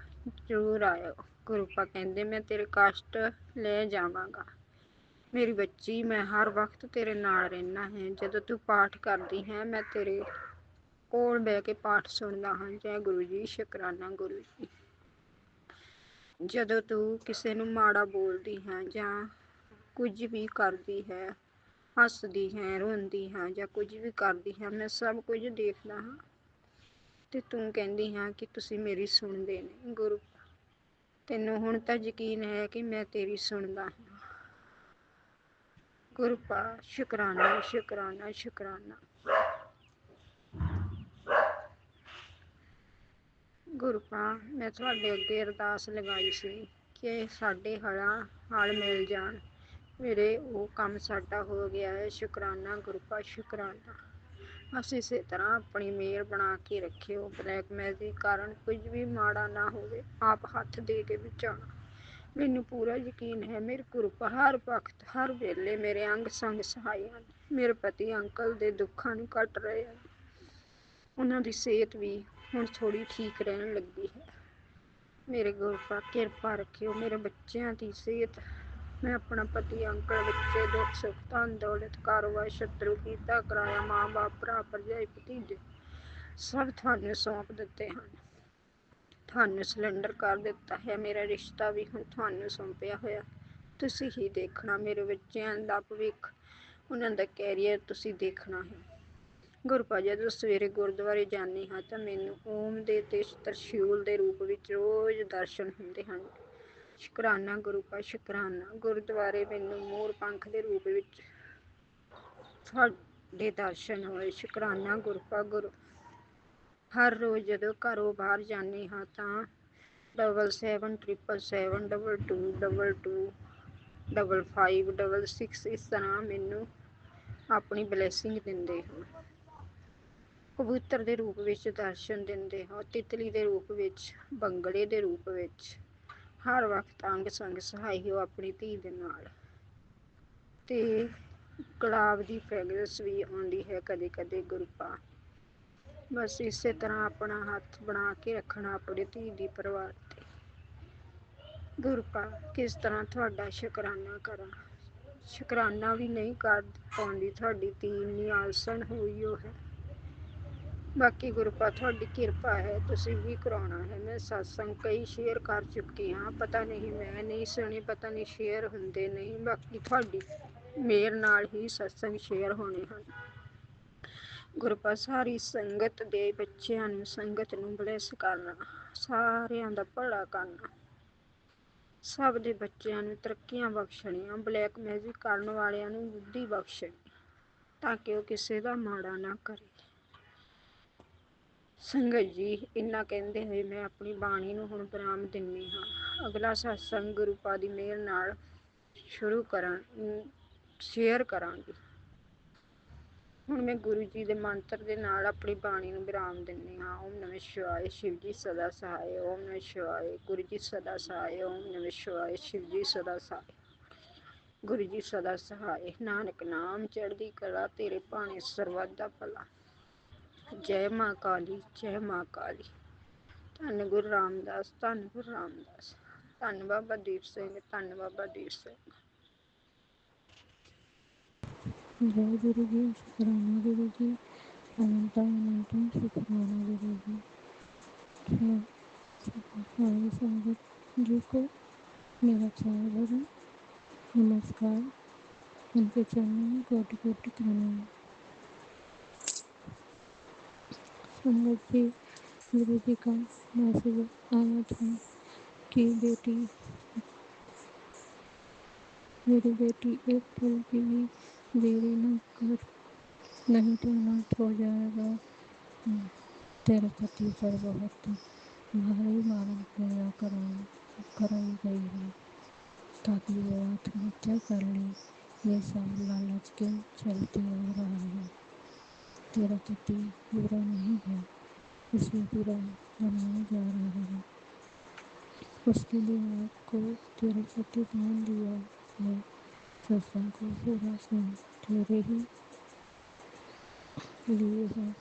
ਜ਼ਰੂਰ ਆਇਓ। ਗੁਰੂ ਪਾ ਕਹਿੰਦੇ ਮੈਂ ਤੇਰੇ ਕਸ਼ਟ ਲੈ ਜਾਵਾਂਗਾ। ਮੇਰੀ ਬੱਚੀ, ਮੈਂ ਹਰ ਵਕਤ ਤੇਰੇ ਨਾਲ ਰਹਿਣਾ ਹੈ। ਜਦੋਂ ਤੂੰ ਪਾਠ ਕਰਦੀ ਹੈ, ਮੈਂ ਤੇਰੇ ਕੋਲ ਬਹਿ ਕੇ ਪਾਠ ਸੁਣਦਾ ਹਾਂ। ਜੈ ਗੁਰੂ ਜੀ, ਸ਼ੁਕਰਾਨਾ ਗੁਰੂ ਜੀ। ਜਦੋਂ ਤੂੰ ਕਿਸੇ ਨੂੰ ਮਾੜਾ ਬੋਲਦੀ ਹੈ ਜਾਂ ਕੁਝ ਵੀ ਕਰਦੀ ਹੈ, ਹੱਸਦੀ ਹੈ, ਰੋਂਦੀ ਹੈ ਜਾਂ ਕੁਝ ਵੀ ਕਰਦੀ ਹੈ, ਮੈਂ ਸਭ ਕੁਝ ਦੇਖਦਾ ਹਾਂ। ਤੇ ਤੂੰ ਕਹਿੰਦੀ ਹਾਂ ਕਿ ਤੁਸੀਂ ਮੇਰੀ ਸੁਣਦੇ ਨਹੀਂ। ਗੁਰੂ, ਤੈਨੂੰ ਹੁਣ ਤਾਂ ਯਕੀਨ ਹੈ ਕਿ ਮੈਂ ਤੇਰੀ ਸੁਣਦਾ ਹਾਂ। ਗੁਰੂ ਪਾ, ਸ਼ੁਕਰਾਨਾ ਸ਼ੁਕਰਾਨਾ ਸ਼ੁਕਰਾਨਾ। ਗੁਰੂ ਪਾ, ਮੈਂ ਤੁਹਾਡੇ ਅੱਗੇ ਅਰਦਾਸ ਲਗਾਈ ਸੀ ਕਿ ਸਾਡੇ ਹਲ ਮਿਲ ਜਾਣ। ਮੇਰੇ ਉਹ ਕੰਮ ਸਾਡਾ ਹੋ ਗਿਆ ਹੈ। ਸ਼ੁਕਰਾਨਾ ਗੁਰੂ ਪਾ, ਸ਼ੁਕਰਾਨਾ। ਬਸ ਇਸੇ ਤਰ੍ਹਾਂ ਆਪਣੀ ਮਿਹਰ ਬਣਾ ਕੇ ਰੱਖਿਓ। ਬਲੈਕਮੇਲ ਕਾਰਨ ਕੁਝ ਵੀ ਮਾੜਾ ਨਾ ਹੋਵੇ। ਆਪ ਹੱਥ ਦੇ ਕੇ ਬਚਾਉਣਾ। ਮੈਨੂੰ ਪੂਰਾ ਯਕੀਨ ਹੈ ਮੇਰੇ ਗੁਰੂ ਪਾ ਹਰ ਵਕਤ, ਹਰ ਵੇਲੇ ਮੇਰੇ ਅੰਗ ਸੰਗ ਸਹਾਈ ਹਨ। ਮੇਰੇ ਪਤੀ ਅੰਕਲ ਦੇ ਦੁੱਖਾਂ ਨੂੰ ਕੱਟ ਰਹੇ ਹਨ। ਉਹਨਾਂ ਦੀ ਸਿਹਤ ਵੀ ਹੁਣ ਥੋੜ੍ਹੀ ਠੀਕ ਰਹਿਣ ਲੱਗੀ ਹੈ। ਮੇਰੇ ਗੁਰੂ ਪਾ ਕਿਰਪਾ ਰੱਖਿਓ ਮੇਰੇ ਬੱਚਿਆਂ ਦੀ ਸਿਹਤ। ਮੈਂ ਆਪਣਾ ਪਤੀ ਅੰਕਲ, ਬੱਚੇ, ਦੁੱਖ ਸੁੱਖ, ਧਨ ਦੌਲਤ, ਕਾਰੋਬਾਰ, ਸ਼ਤਰੂ, ਕੀਤਾ ਕਰਾਇਆ, ਮਾਂ ਬਾਪ, ਭਰਾ ਭਰਜਾਈ, ਭਤੀਜੇ ਸਭ ਤੁਹਾਨੂੰ ਸੌਂਪ ਦਿੱਤੇ ਹਨ। ਤੁਹਾਨੂੰ ਸਿਲੰਡਰ ਕਰ ਦਿੱਤਾ ਹੈ। ਮੇਰਾ ਰਿਸ਼ਤਾ ਵੀ ਹੁਣ ਤੁਹਾਨੂੰ ਸੌਂਪਿਆ ਹੋਇਆ। ਤੁਸੀਂ ਹੀ ਦੇਖਣਾ ਮੇਰੇ ਬੱਚਿਆਂ ਦਾ ਭਵਿੱਖ, ਉਹਨਾਂ ਦਾ ਕੈਰੀਅਰ ਤੁਸੀਂ ਦੇਖਣਾ ਹੈ। ਗੁਰੂ ਪਾ, ਜਦੋਂ ਸਵੇਰੇ ਗੁਰਦੁਆਰੇ ਜਾਂਦੀ ਹਾਂ ਤਾਂ ਮੈਨੂੰ ਓਮ ਦੇ ਤੇ ਤਰਸ਼ੂਲ ਦੇ ਰੂਪ ਵਿੱਚ ਰੋਜ਼ ਦਰਸ਼ਨ ਹੁੰਦੇ ਹਨ। ਸ਼ੁਕਰਾਨਾ ਗੁਰੂ ਪਾ, ਸ਼ੁਕਰਾਨਾ। ਗੁਰਦੁਆਰੇ ਮੈਨੂੰ ਮੋਰ ਪੰਖ ਦੇ ਰੂਪ ਵਿੱਚ ਤੁਹਾਡੇ ਦਰਸ਼ਨ ਹੋਏ। ਸ਼ੁਕਰਾਨਾ ਗੁਰੂ ਪਾ ਗੁਰੂ। ਹਰ ਰੋਜ਼ ਜਦੋਂ ਘਰੋਂ ਬਾਹਰ ਜਾਂਦੀ ਹਾਂ ਤਾਂ 777722225566 ਇਸ ਤਰ੍ਹਾਂ ਮੈਨੂੰ ਆਪਣੀ ਬਲੈਸਿੰਗ ਦਿੰਦੇ ਹੋ। ਕਬੂਤਰ ਦੇ ਰੂਪ ਵਿੱਚ ਦਰਸ਼ਨ ਦਿੰਦੇ ਹੋ, ਤਿਤਲੀ ਦੇ ਰੂਪ ਵਿੱਚ, ਬੰਗੜੇ ਦੇ ਰੂਪ ਵਿੱਚ। ਹਰ ਵਕਤ ਅੰਗ ਸੰਗ ਸਹਾਈ ਹੋ ਆਪਣੀ ਧੀ ਦੇ ਨਾਲ। ਤੇ ਗੁਲਾਬ ਦੀ ਫ੍ਰੈਗਰੈਂਸ ਵੀ ਆਉਂਦੀ ਹੈ ਕਦੇ ਕਦੇ ਗੁਰੂ ਪਾ। ਬਸ ਇਸੇ ਤਰ੍ਹਾਂ ਆਪਣਾ ਹੱਥ ਬਣਾ ਕੇ ਰੱਖਣਾ ਆਪਣੀ ਧੀ ਦੀ ਪਰਿਵਾਰ ਤੇ। ਗੁਰੂ ਪਾ, ਕਿਸ ਤਰ੍ਹਾਂ ਤੁਹਾਡਾ ਸ਼ੁਕਰਾਨਾ ਕਰਾਂ। ਸ਼ੁਕਰਾਨਾ ਵੀ ਨਹੀਂ ਕਰ ਪਾਉਂਦੀ, ਤੁਹਾਡੀ ਧੀ ਇੰਨੀ ਆਲਸਣ ਹੋਈ ਉਹ ਹੈ। ਬਾਕੀ ਗੁਰੂ ਪਾ ਤੁਹਾਡੀ ਕਿਰਪਾ ਹੈ, ਤੁਸੀਂ ਵੀ ਕਰਾਉਣਾ ਹੈ। ਮੈਂ ਸਤਸੰਗ ਕਈ ਸ਼ੇਅਰ ਕਰ ਚੁੱਕੀ ਹਾਂ, ਪਤਾ ਨਹੀਂ ਮੈਂ ਨਹੀਂ ਸੁਣੀ, ਪਤਾ ਨਹੀਂ ਸ਼ੇਅਰ ਹੁੰਦੇ ਨਹੀਂ। ਬਾਕੀ ਤੁਹਾਡੀ ਮੇਰ ਨਾਲ ਹੀ ਸਤਸੰਗ ਸ਼ੇਅਰ ਹੋਣੇ ਹਨ। ਗੁਰੂ ਪਾ, ਸਾਰੀ ਸੰਗਤ ਦੇ ਬੱਚਿਆਂ ਨੂੰ, ਸੰਗਤ ਨੂੰ ਬਲੈਸ ਕਰਨਾ, ਸਾਰਿਆਂ ਦਾ ਭਲਾ ਕਰਨਾ, ਸਭ ਦੇ ਬੱਚਿਆਂ ਨੂੰ ਤਰੱਕੀਆਂ ਬਖਸ਼ਣੀਆਂ, ਬਲੈਕ ਮੈਜਿਕ ਕਰਨ ਵਾਲਿਆਂ ਨੂੰ ਬੁੱਧੀ ਬਖਸ਼ਣੀ ਤਾਂ ਕਿ ਉਹ ਕਿਸੇ ਦਾ ਮਾੜਾ ਨਾ ਕਰੇ। ਸੰਗਤ ਜੀ, ਇੰਨਾ ਕਹਿੰਦੇ ਹੋਏ ਮੈਂ ਆਪਣੀ ਬਾਣੀ ਨੂੰ ਹੁਣ ਵਿਰਾਮ ਦਿੰਦੀ ਹਾਂ। ਅਗਲਾ ਸਤਸੰਗ ਗੁਰੂ ਪਾ ਦੀ ਮਿਹਰ ਨਾਲ ਸ਼ੇਅਰ ਕਰਾਂਗੀ। ਹੁਣ ਮੈਂ ਗੁਰੂ ਜੀ ਦੇ ਮੰਤਰ ਦੇ ਨਾਲ ਆਪਣੀ ਬਾਣੀ ਨੂੰ ਵਿਰਾਮ ਦਿੰਦੀ ਹਾਂ। ਓਮ ਨਮः ਸ਼ਿਵਾਏ, ਸ਼ਿਵ ਜੀ ਸਦਾ ਸਹਾਏ। ਓਮ ਨਮः ਸ਼ਿਵਾਏ, ਗੁਰੂ ਜੀ ਸਦਾ ਸਹਾਏ। ਓਮ ਨਮः ਸ਼ਿਵਾਏ, ਸ਼ਿਵ ਜੀ ਸਦਾ ਸਹਾਏ, ਗੁਰੂ ਜੀ ਸਦਾ ਸਹਾਏ। ਨਾਨਕ ਨਾਮ ਚੜ੍ਹਦੀ ਕਲਾ, ਤੇਰੇ ਭਾਣੇ ਸਰਬੱਤ ਦਾ ਭਲਾ। ਜੈ ਮਾਂ ਕਾਲੀ, ਜੈ ਮਾਂ ਕਾਲੀ। ਧੰਨ ਗੁਰੂ ਰਾਮਦਾਸ, ਧੰਨ ਗੁਰੂ ਰਾਮਦਾਸ। ਧੰਨ ਬਾਬਾ ਦੀਪ ਸਿੰਘ, ਧੰਨ ਬਾਬਾ ਦੀਪ ਸਿੰਘ। ਜੈ ਗੁਰੂ ਜੀ, ਸ਼ੁਕਰਾਨਾ ਗੁਰੂ ਜੀ, ਅਨੰਤਾ ਅਨੰਤਾ ਸ਼ੁਕਰਾਨਾ ਗੁਰੂ ਜੀ। सारी संगत जी को मेरा चार भजन नमस्कार। उनके चरणों में कोटि कोटि प्रणाम। संगत जी, गुरु जी का मैसेज आया था कि मेरी बेटी एक पल की भी देरी न कर, नहीं तो अनर्थ हो जाएगा। तेरे पति पर बहुत भारी मारण क्रिया कराई गई है ताकि वो आत्महत्या कर ले। ये सब लालच के चलते हो रहा है। तेरा पति बुरा नहीं है, उसे बुरा बनाया जा रहा है। उसके दिमाग को तेरे पति बांध लिया है। सत्संग को पूरा सुन, तेरे ही लिए है,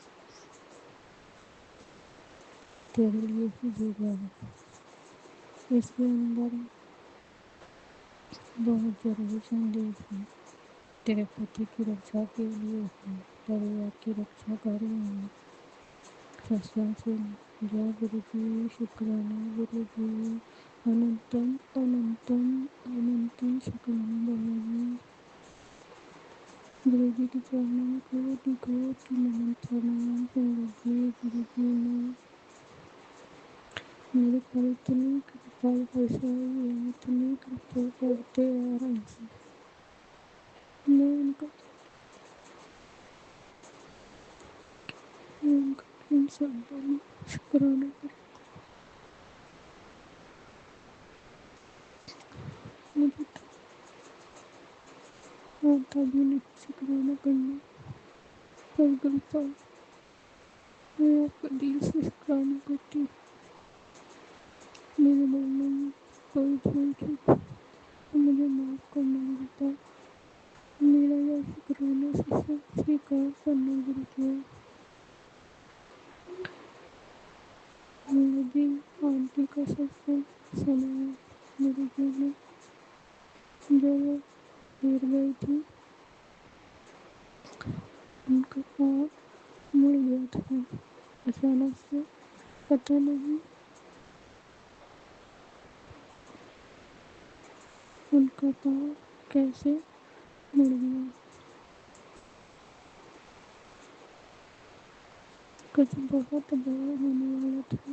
तेरे लिए ही भेजा है। इसके अंदर बहुत जरूरी संदेश है। तेरे पति की रक्षा के लिए है, परिवार की रक्षा कर रहे हैं। सत्संग सुन। जय गुरु जी, शुक्राना गुरु जी, अनंतम अनंतम अनंतम शुक्राना बाबा जी। गुरु जी के चरणों में कोटि कोटि नमन प्रणाम। संगत जी, गुरु जी ने मेरे पर इतनी कृपा बरसाई है, इतनी कृपा करते आ रहे हैं। मैं उनका इन शब्दों में शुक्राना करूँ। मुझे तो आता भी नहीं शुक्राना करना, पर कृपा मैं आपका दिल से शुक्राना करती हूँ। मेरे बोलने में कोई भूल चूक तो मुझे माफ़ करना पड़ता। मेरा यह शुक्राना स्वीकार करना गुरु जी। गुरु जी आंटी का सत्संग सुना। गुरु जी ने जब वो गिर गई थी, उनका पाँव मुड़ गया था अचानक से, पता नहीं उनका पाँव कैसे मुड़ गया। कुछ बहुत बड़ा होने वाला था,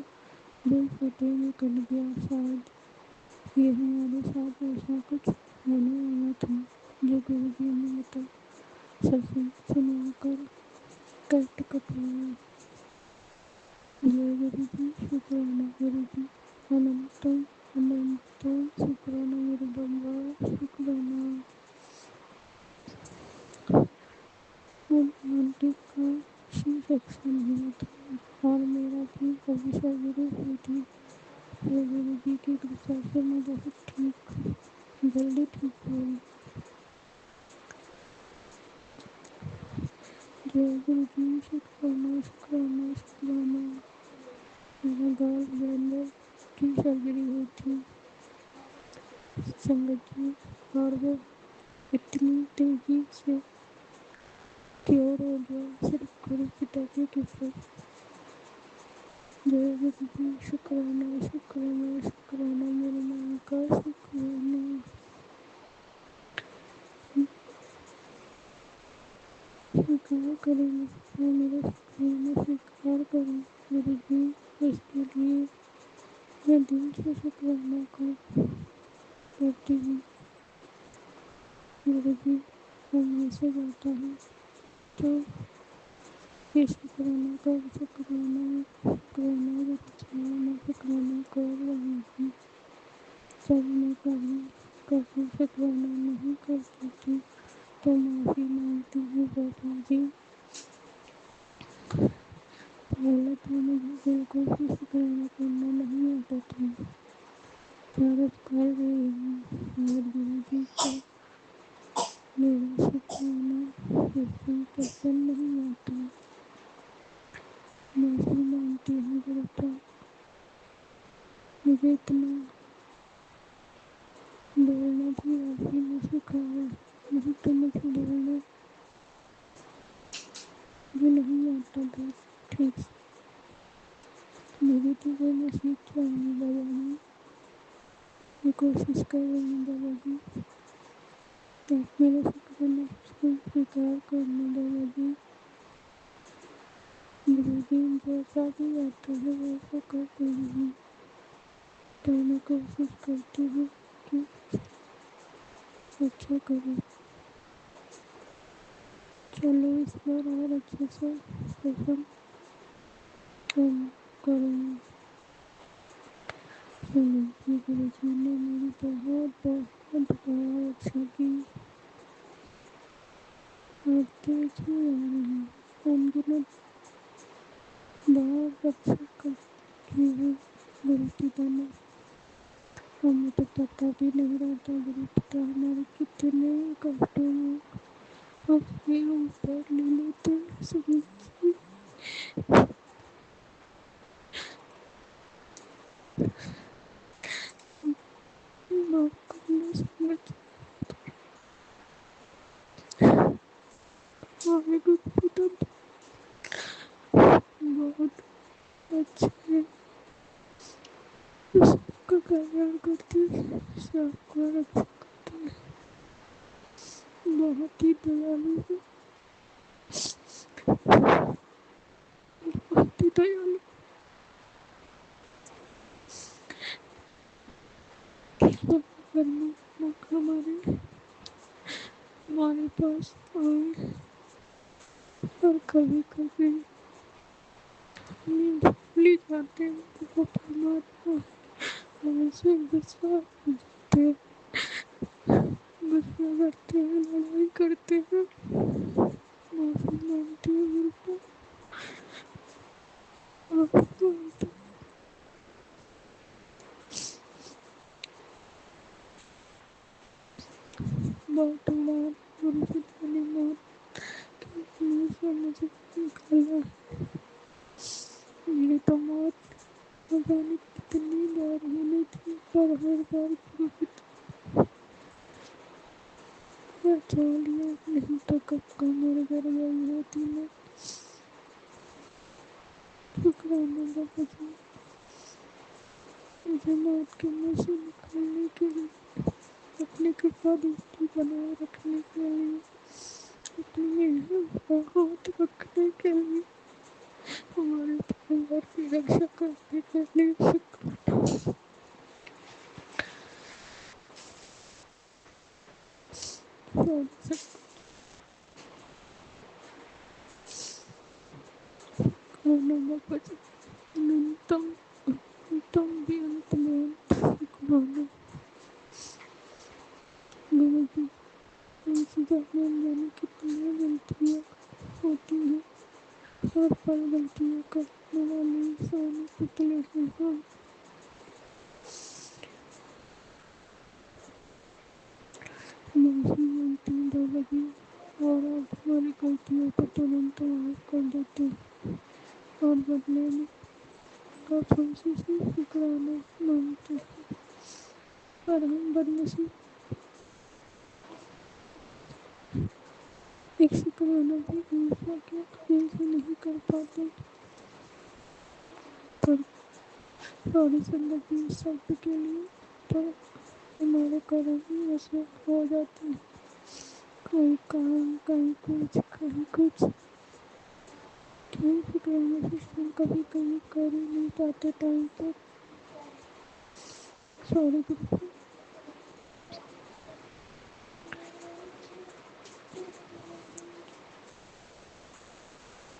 दिल फटे में कट गया। शायद ये हमारे साथ ऐसा कुछ होने वाला था जो गुरु जी ने बता सत्संग सुनाकर कष्ट कटवाया। जय गुरु जी, शुक्राना गुरु जी, अनंतम अनंतम शुक्राना मेरे बाबा, शुक्राना। उन आंटी का सी सेक्शन हुआ था और मेरा भी कभी सर्जरी हुई थी, पर गुरु जी की कृपा से मैं बहुत जल्दी ठीक हुई। जय गुरु जी, शुक्राना शुक्राना शुक्राना। मेरा गाल ब्लेंडर की सर्जरी हुई थी संगत जी, और वो इतनी तेजी से क्योर हो गया सिर्फ गुरु पिता की कृपा। जय गुरु जी, शुक्राना शुक्राना शुक्राना मेरे नाम का शुक्राना। स्वीकार करेंगे तो मेरा शुक्राना स्वीकार करें गुरु जी। इसके लिए मैं दिल से शुक्राना करती हूँ। गुरु जी का मैसेज आता है तो ये शुक्राना कर शुक्राना शुक्राना गुरु जी, मैं शुक्राना कर रही हूँ। जब मैं कभी शुक्राना नहीं करती थी तो माफ़ी मांगती हूँ बाबा जी। पहले तो मुझे बिल्कुल भी शुक्राना करना नहीं आता था, पर अब कर रही हूँ। शायद गुरु जी को मेरा शुक्राना 50% नहीं आता। माफ़ी मांगती हूँ गुरु जी, मुझे इतना बोलना भी आप ही ने सिखाया, नहीं तो मुझे बोलना भी नहीं आता था ठीक से। धीरे धीरे मैं सीख जाऊँगी बाबा जी, मैं कोशिश कर रही हूँ बाबा जी। आप मेरा शुक्राना स्वीकार करना बाबा जी। गुरुजी जैसा भी आता है वैसा कर रही हूँ, तो मैं कोशिश करती हूँ कि अच्छा करूँ। चलो इस बार और अच्छे से सत्संग हम करेंगे। चलो जी, गुरुजी ने मेरी बहुत बहुत रक्षा की। अब तेज ही आ रही है, अनगिनत बहुत रक्षा की है गुरु पिता ने। हमें तो पता भी नहीं रहता गुरु पिता हमारे कितने कष्टों में अपने ऊपर ले लेते हैं। समझ माफ करना, समझ हमारे गुरु पिता बहुत अच्छे हैं, सबका कल्याण करते हैं, सबको रक्षा करते हैं, बहुत ही दयालु है, बहुत ही दयालु। परमात्मा हमारे पास आए और कभी कभी हमें भूल ही जाते हैं कि वो परमात्मा हमसे गुस्सा हो जाते हैं, गुस्सा करते हैं, लड़ाई करते हैं। माफी मांगती हूँ बिल्कुल, माफी मांगती हूँ। बहुत बार गुरु पिता ने मौत के मुंह से मुझे निकाला, मेरी तो मौत न जाने कितनी बार होनी थी, पर हर बार गुरु पिता बचा लिया, नहीं तो कब का मर घर गई होती मैं। शुक्राना बाबा जी, मुझे मौत के मुंह से निकालने के लिए, अपनी कृपा दृष्टि बनाए रखने के लिए, अपनी हाथ रखने के लिए, हमारे परिवार की रक्षा करने के लिए शुक्राना। शुक्राना बाबा जी, अनंतम अनंतम भी अंत में शुक्राना। गुरु जी, हमसे जाने अनजाने कितनी गलतियाँ होती हैं, हर पल गलतियाँ करने वाले इंसान पुतले हैं हम। माफी मांगते हैं बाबा जी, और आप हमारी गलतियों को तुरंत माफ कर देते हैं, और बदले में आप हमसे सिर्फ शुक्राना मांगते हैं, और हम बदनसीब एक शुक्राना भी ईर्ष्या के कारण से नहीं कर पाते, पर सारी संगत जी इस शब्द के लिए तो हमारे कर्म ही ऐसे हो जाते हैं, कोई काम, कहीं कुछ क्यों शुक्राना से हम कभी कभी कर ही नहीं पाते टाइम पर। सॉरी गुरु,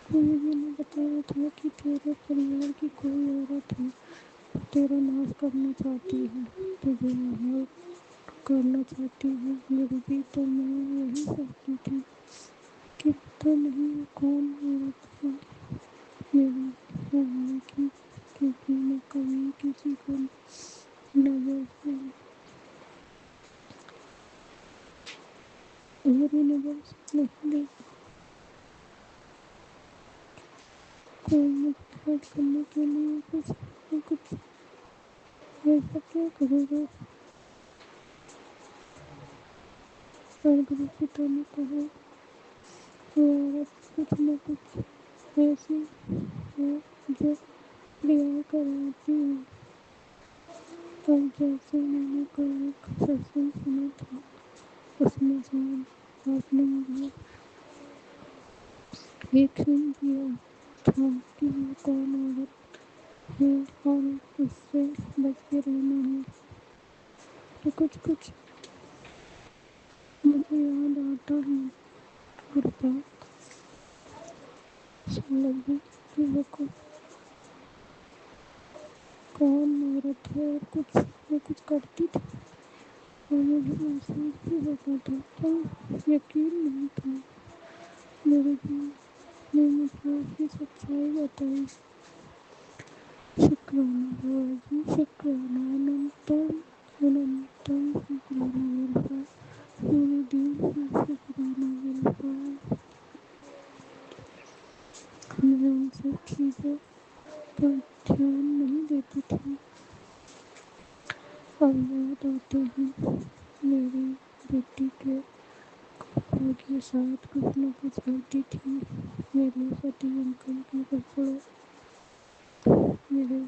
गुरु जी ने बताया था कि तेरे परिवार की कोई औरत है तेरा नाश करना चाहती है, तुझे यहाँ करना चाहती है। गुरु जी, तो मैं यही सोचती थी कि पता नहीं वो कौन औरत है मेरी होने की, क्योंकि मैं कभी किसी को नजर से मेरी नजर से नहीं देखा। कोई मुझे हेल्प करने के लिए कुछ ऐसा क्या करेगा। और गुरु पिता ने कहा वो औरत कुछ न कुछ ऐसी है जो प्रेयर करवाती है। और जैसे मैंने कल एक सत्संग सुना था, उसमें शायद आपने मुझे एक क्षण दिया था कि वो कौन औरत है और उससे बच के रहना है। तो कुछ कुछ मुझे याद आता है कृपा लगी कि वो कौन औरत है और कुछ वो कुछ करती थी और मुझे महसूस भी होता था पर यकीन नहीं था। मेरे दिल ने मुझे उसकी सच्चाई बताई। शुक्राना बाबा जी, शुक्राना अनंतम अनंतम शुक्राना गुरुपा, पूरे दिल से शुक्राना गुरुपा। मैं उन सब चीज़ों पर ध्यान नहीं देती थी। अब याद आते हैं मेरी बेटी के कपड़ों के साथ कुछ न कुछ करती थी। मेरे पति अंकल के कपड़ों मेरे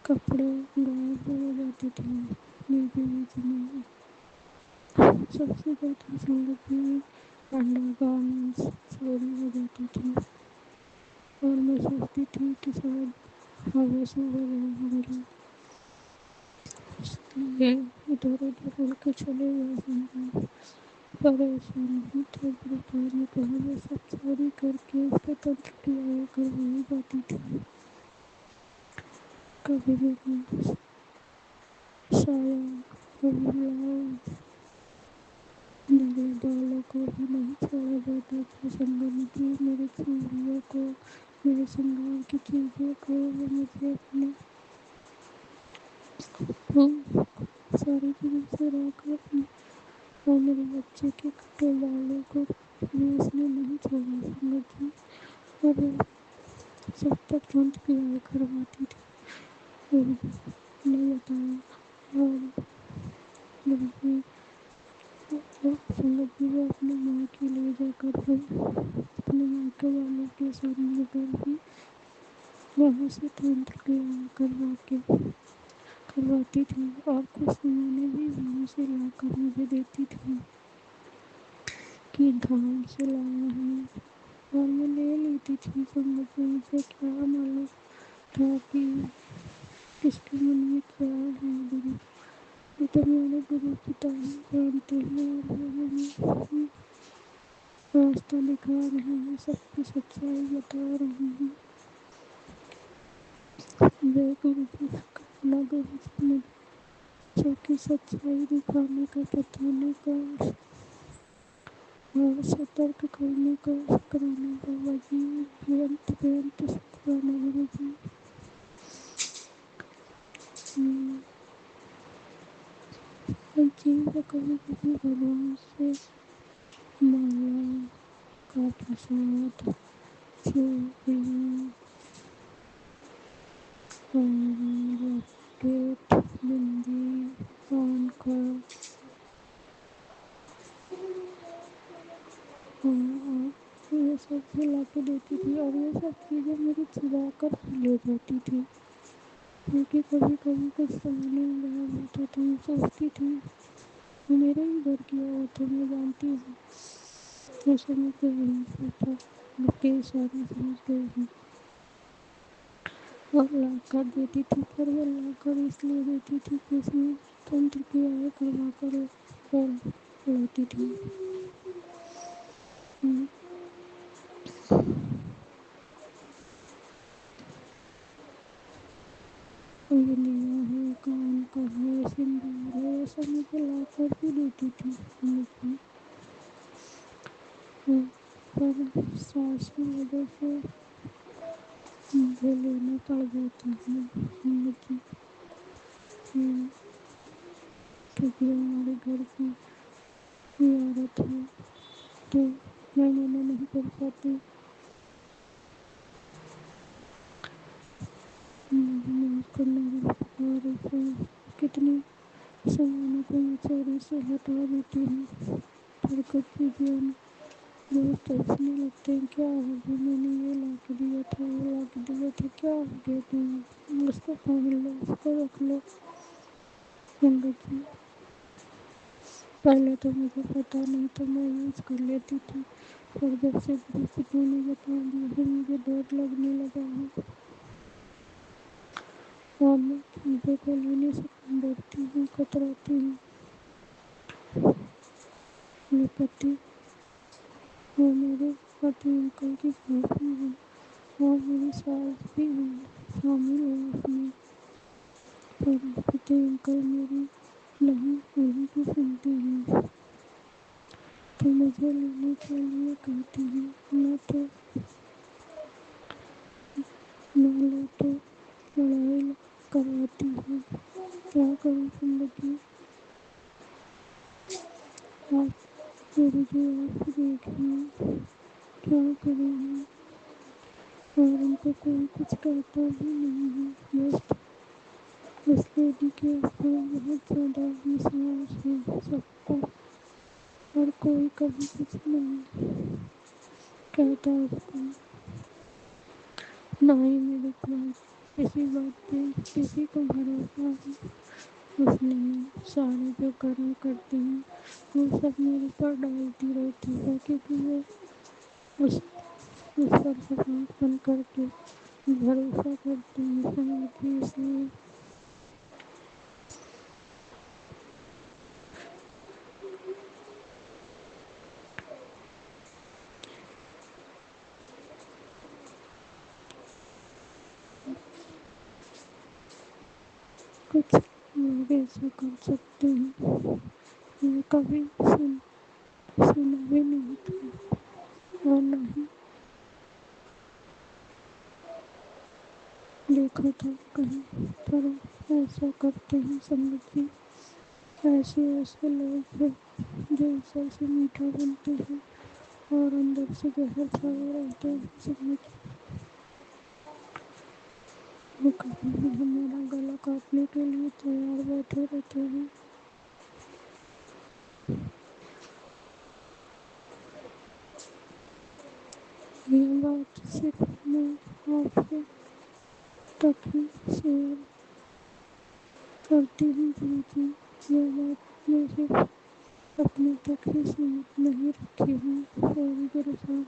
कपड़े गायब हो जाते थे बीच बीच में। सबसे ज़्यादा संगत में अंडर गारमेंट्स चोरी हो जाती थी और मैं सोचती थी कि शायद हवा से वजह होंगी, इसलिए इधर उधर उड़ के चले गए संगत। पर ऐसा नहीं था। गुरुपा ने कहा वो सब चोरी करके उसके तंत्र क्रियाएँ करवाई जाती थी। कभी मेरा साया, कभी ब्लाउज, मेरे बालों को भी नहीं छोड़ा जाता था। संगम जी मेरे चूड़ियों को, मेरे श्रृंगार की चीज़ों को वो मुझे अपने सारी चीज़ों से रखा और मेरे बच्चे के कटे बालों को भी उसने नहीं छोड़ा संगत जी। और वो सब तक मंत्र क्रियाएँ करवाती थी। वो ने बताया और मुझे संगत जी वो अपने माँ के ले जाकर फिर अपने मायके वालों के सामने पर भी वहाँ से तंत्र क्रियाएँ करवाती थी और कुछ सामानें भी वहाँ से लाकर मुझे देती थी कि धाम से लाया है और मैं ले लेती थी। संगत जी मुझे क्या मालूम था कि किसके मन में क्या है। गुरु ये तो मेरे गुरु पिता ही जानते हैं और वो मुझे रास्ता दिखा रहे हैं, सबकी सच्चाई बता रहे हैं। जय गुरु जी, शुक्राना गुरु जी मुझे सबकी सच्चाई दिखाने का, बताने का और सतर्क करने का। शुक्राना बाबा जी, बेअंत बेअंत शुक्राना गुरु जी। जीव कभी कभी भगवान से माला का प्रसाद, चूड़ियाँ और लॉकेट, बिंदी, कान का और ये सब भी ला के देती थी और ये सब चीज़ें मेरी चुरा कर ले जाती थी क्योंकि कभी कभी कुछ सामने गायब होता था। मैं सोचती थी वो मेरे ही घर की औरत है, मैं जानती हूँ। मैं समझ गई हूँ पापा, आपके इशारे समझ गई हूँ और लाकर देती थी। पर वो लाकर इसलिए देती थी कि उसमें तंत्र क्रियाएँ करवा कर और लाती थी। उंगलियाँ है, कान का है, सिंदूर है, ये सब मुझे लाकर भी देती थी मुझे। पर सास की वजह से मुझे लेना पड़ जाता है मुझे, क्योंकि हमारे घर की औरत है तो मैं मना नहीं कर पाती। माफ करना गुरुपा और कितनी सामानों को मैं चोरी से हटा देती हूँ पर कुछ चीज़ें बहुत सोचने लगते हैं क्या हो गया, मैंने ये ला के दिया था, वो ला के दिया था, क्या हो गया, तुम उसको पहन लो, उसको रख लो। संगत जी पहले तो मुझे पता नहीं तो मैं यूज़ कर लेती थी पर जब से गुरु पिता ने बता दिया है मुझे डर लगने लगा है और मैं चीज़ों को लेने से डरती हूँ, कतराती हूँ। मेरे पति और मेरे पति अंकल की काफ़ी है और मेरी सास भी है शामिल है उसमें, पर पति अंकल मेरी नहीं की सुनते हैं तो मुझे लेने के लिए कहती है, न लो तो लड़ाई करवाती है। क्या करूँ जिंदगी, आप गुरु जी आप देखिए क्या करूँ मैं, और उनको कोई कुछ कहता भी नहीं है। बस उस लेडी के ऊपर बहुत ज़्यादा विश्वास है सबको, और कोई कभी कुछ नहीं कहता उसको, ना ही मेरे पास किसी बात पे किसी को भरोसा है। उसने सारे जो कर्म करते हैं वो सब मेरे पर डालती रहती है, क्योंकि वो उस पर विश्वास बन करके भरोसा करते हैं समझिए, इसलिए कुछ लोग ऐसा कर सकते हैं, मैं कभी सुना भी नहीं था और न ही देखा था कहीं, पर ऐसा करते हैं समझिए। ऐसे ऐसे लोग हैं जो ऊपर से मीठा बनते हैं और अंदर से जहर खाए रहते हैं समझिए। वो कभी भी हमारा गला काटने के लिए तैयार बैठे रहते हैं। ये बात सिर्फ मैं आपसे तक ही शेयर करती हूँ गुरु जी, ये बात मैं सिर्फ अपने तक ही सीमित नहीं रखी हूँ। सॉरी गुरु साहब,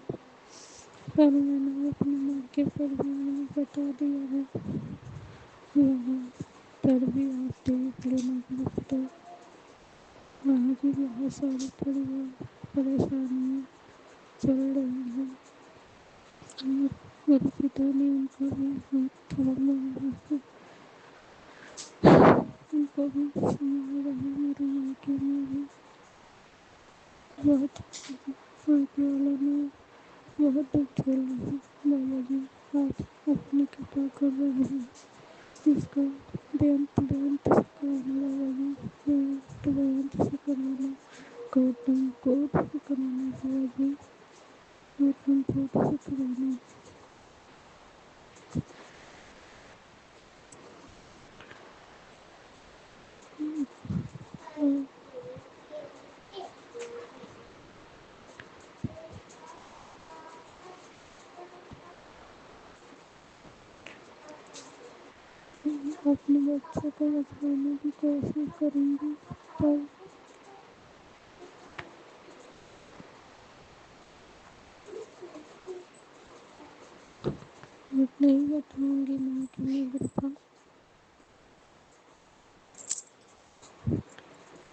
पर मैंने अपने मौके पर भी मैंने बता दिया है, यहाँ पर भी आप देख लेना गुरु पिता, वहाँ भी बहुत सारे परिवार परेशानियाँ चल रही हैं और गुरु पिता ने उनका भी हाथ थामा है, उनको भी संभाल रहे मेरे मायके में भी बहुत मायके वालों ने बहुत दुख झेला है। बाबा जी आप अपनी कृपा कर रहे हैं, इसका बेअंत से कराना बाबा जी, बेअंत से कराना, कोट से कराना बाबा जी, कोट से कराना। और अपने बच्चे को बचाने की कोशिश करूँगी, पर नहीं बताऊँगी माँ की मैं कृपा,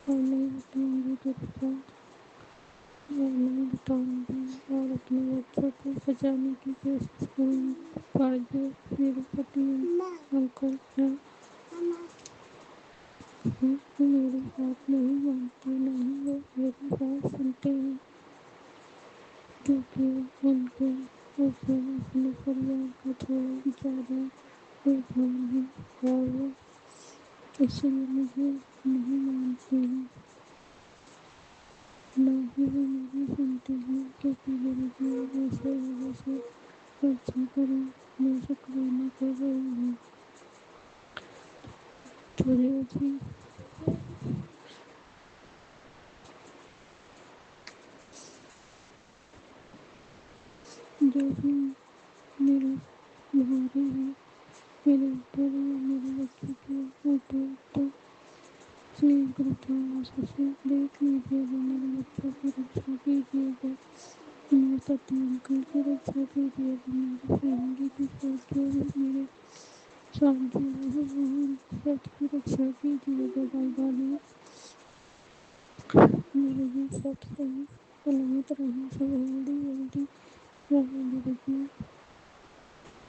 और नहीं बताऊँगी कृपा, और नहीं बताऊँगी, और अपने बच्चों को बचाने की कोशिश करूँगी। पर जो मेरे पति अंकल हैं वो मेरी बात नहीं मानते, नहीं वो मेरी बात सुनते हैं, क्योंकि उनको ऊपर अपने परिवार का थोड़ा ज़्यादा रुझान है और वो इसलिए मुझे नहीं मानते हैं, ना ही वो मेरी सुनते हैं, क्योंकि गुरु जी ऐसे वजह से अच्छा करें, मैं शुक्राना कर रही हूँ। चलिए जी, जो भी मेरा भारी है मेरे ऊपर या मेरे बच्चे के ऊपर, तो प्लीज़ गुरु जी आप उसे देख लीजिएगा, मेरे बच्चों की रक्षा कीजिएगा। मेरे पति अंकल की रक्षा कीजिए, मेरी फैमिली के साथ जो भी मेरे साथ जुड़े हुए हैं सबकी रक्षा कीजिएगा बाबा जी। मेरे जी सब सही सलामत रहें, सब हेल्दी रहें मेरे जी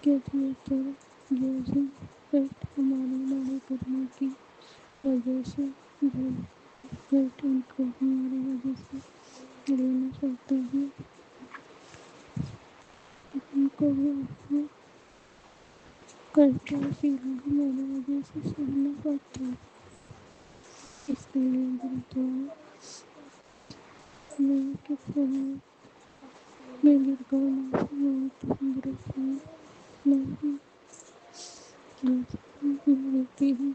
के लिए पर जो भी पेट हमारे बड़े करने की वजह से जो पेट उनको हमारी वजह से ले नहीं सकते हैं, उनको भी अपने कष्ट और पीड़ा हमारी वजह से सहना पड़ता है। इसके लिए गुरुद्वारा मैं के सहाय मैं गिरगांव में मानती हूँ गुरुद्वारा मैं भी मानती हूँ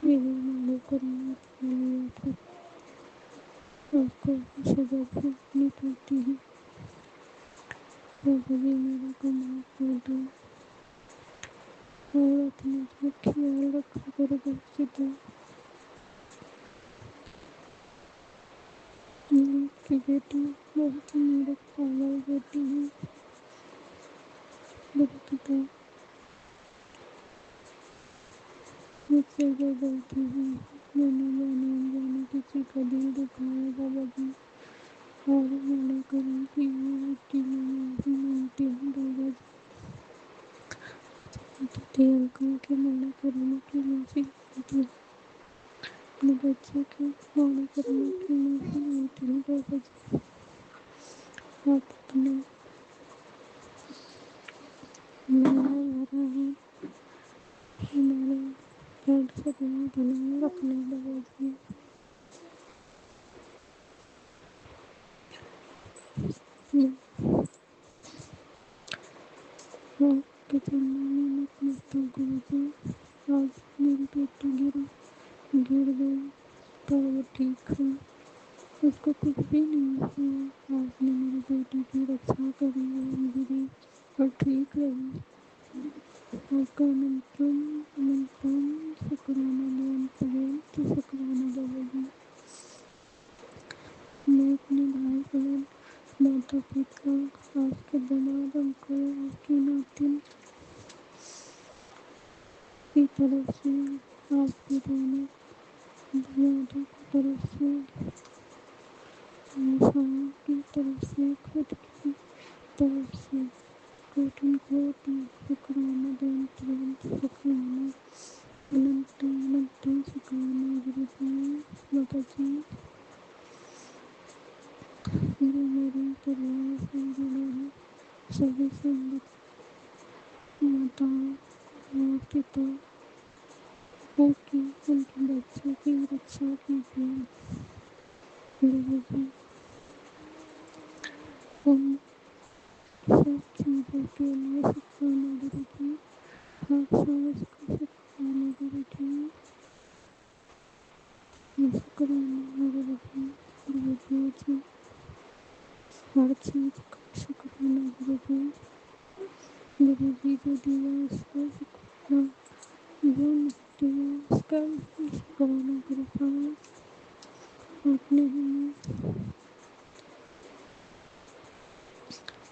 मेरी मांगों करने के लिए आपको सजा भुगतनी पड़ती है। बाबा जी मेरा को माफ कर दो और अपना जो ख्याल रखा करो बच्चे की बेटी बहुत ही मेरे पागल बेटी है मेरे पिता मुझसे जो गलती हुई मैंने जाने अनजाने किसी का दिल दुखाया बाबा जी और मैंने करूँ कि मैं माफी मांगती हूँ बाबा जी पति अंकल के मना करने की माफी मांगती हूँ अपने बच्चे के मना करने की माफी मांगती हूँ बाबा जी आप अपना बनाया भरा है हमारे पेट से बनाए रखना बाबा जी आपके चरणों में नतमस्तक गुरु जी आज मेरी बेटी गिर गई पर वो ठीक है उसको कुछ भी नहीं हुआ आपने मेरी बेटी की रक्षा करी वो गिरी और ठीक रही आपका अनंतम अनंतम शुक्राना बेअंत शुक्राना बाबा जी मैं अपने भाई बहन माता पिता आपके दामाद अंकल आपकी नातिन की तरफ से आपके दोनों दामादों की तरफ से सास की तरफ से खुद की तरफ से कोटि कोटि शुक्राना बेअंत शुक्राना अनंत अनंत शुक्राना गुरु जी बाबा जी जो मेरे परिवार से जुड़े हैं सभी संगत माताओं और पिता की उनके बच्चों की रक्षा कीजिए गुरु जी हम सब चीज़ों के लिए शुक्राना गुरु जी हर सांस को शुक्राना गुरु जी शुक्राना गुरु जी हर चीज़ का शुक्राना गुरु जी जो दिया उसका शुक्राना जो दिया उसका भी शुक्राना गुरु साहब आपने हमें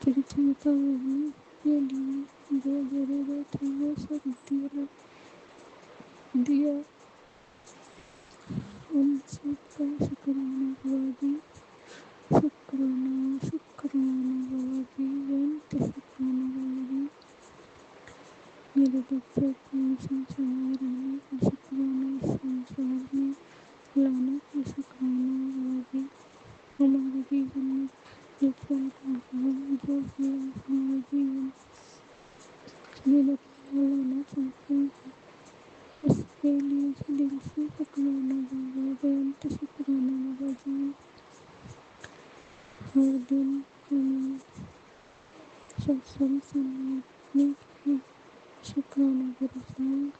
पृथ्वी पर रहने के लिए जो जरूरत है वो सब दिया उन सब का शुक्राना बाबा जी शुक्राना शुक्राना बाबा जी बेअंत शुक्राना बाबा जी मेरे बच्चों को संसार रहने का शुक्राना इस संसार में लाने का शुक्राना बाबा जी हमारे जीवन में जो चल रहा है जो भी हमारे जीवन में बदलाव लाना चाहते हैं उसके लिए दिल से शुक्राना बाबा बेअंत शुक्राना बाबा जी हर दिन हमें सत्संग सुनने की शुक्राना गुरु साहब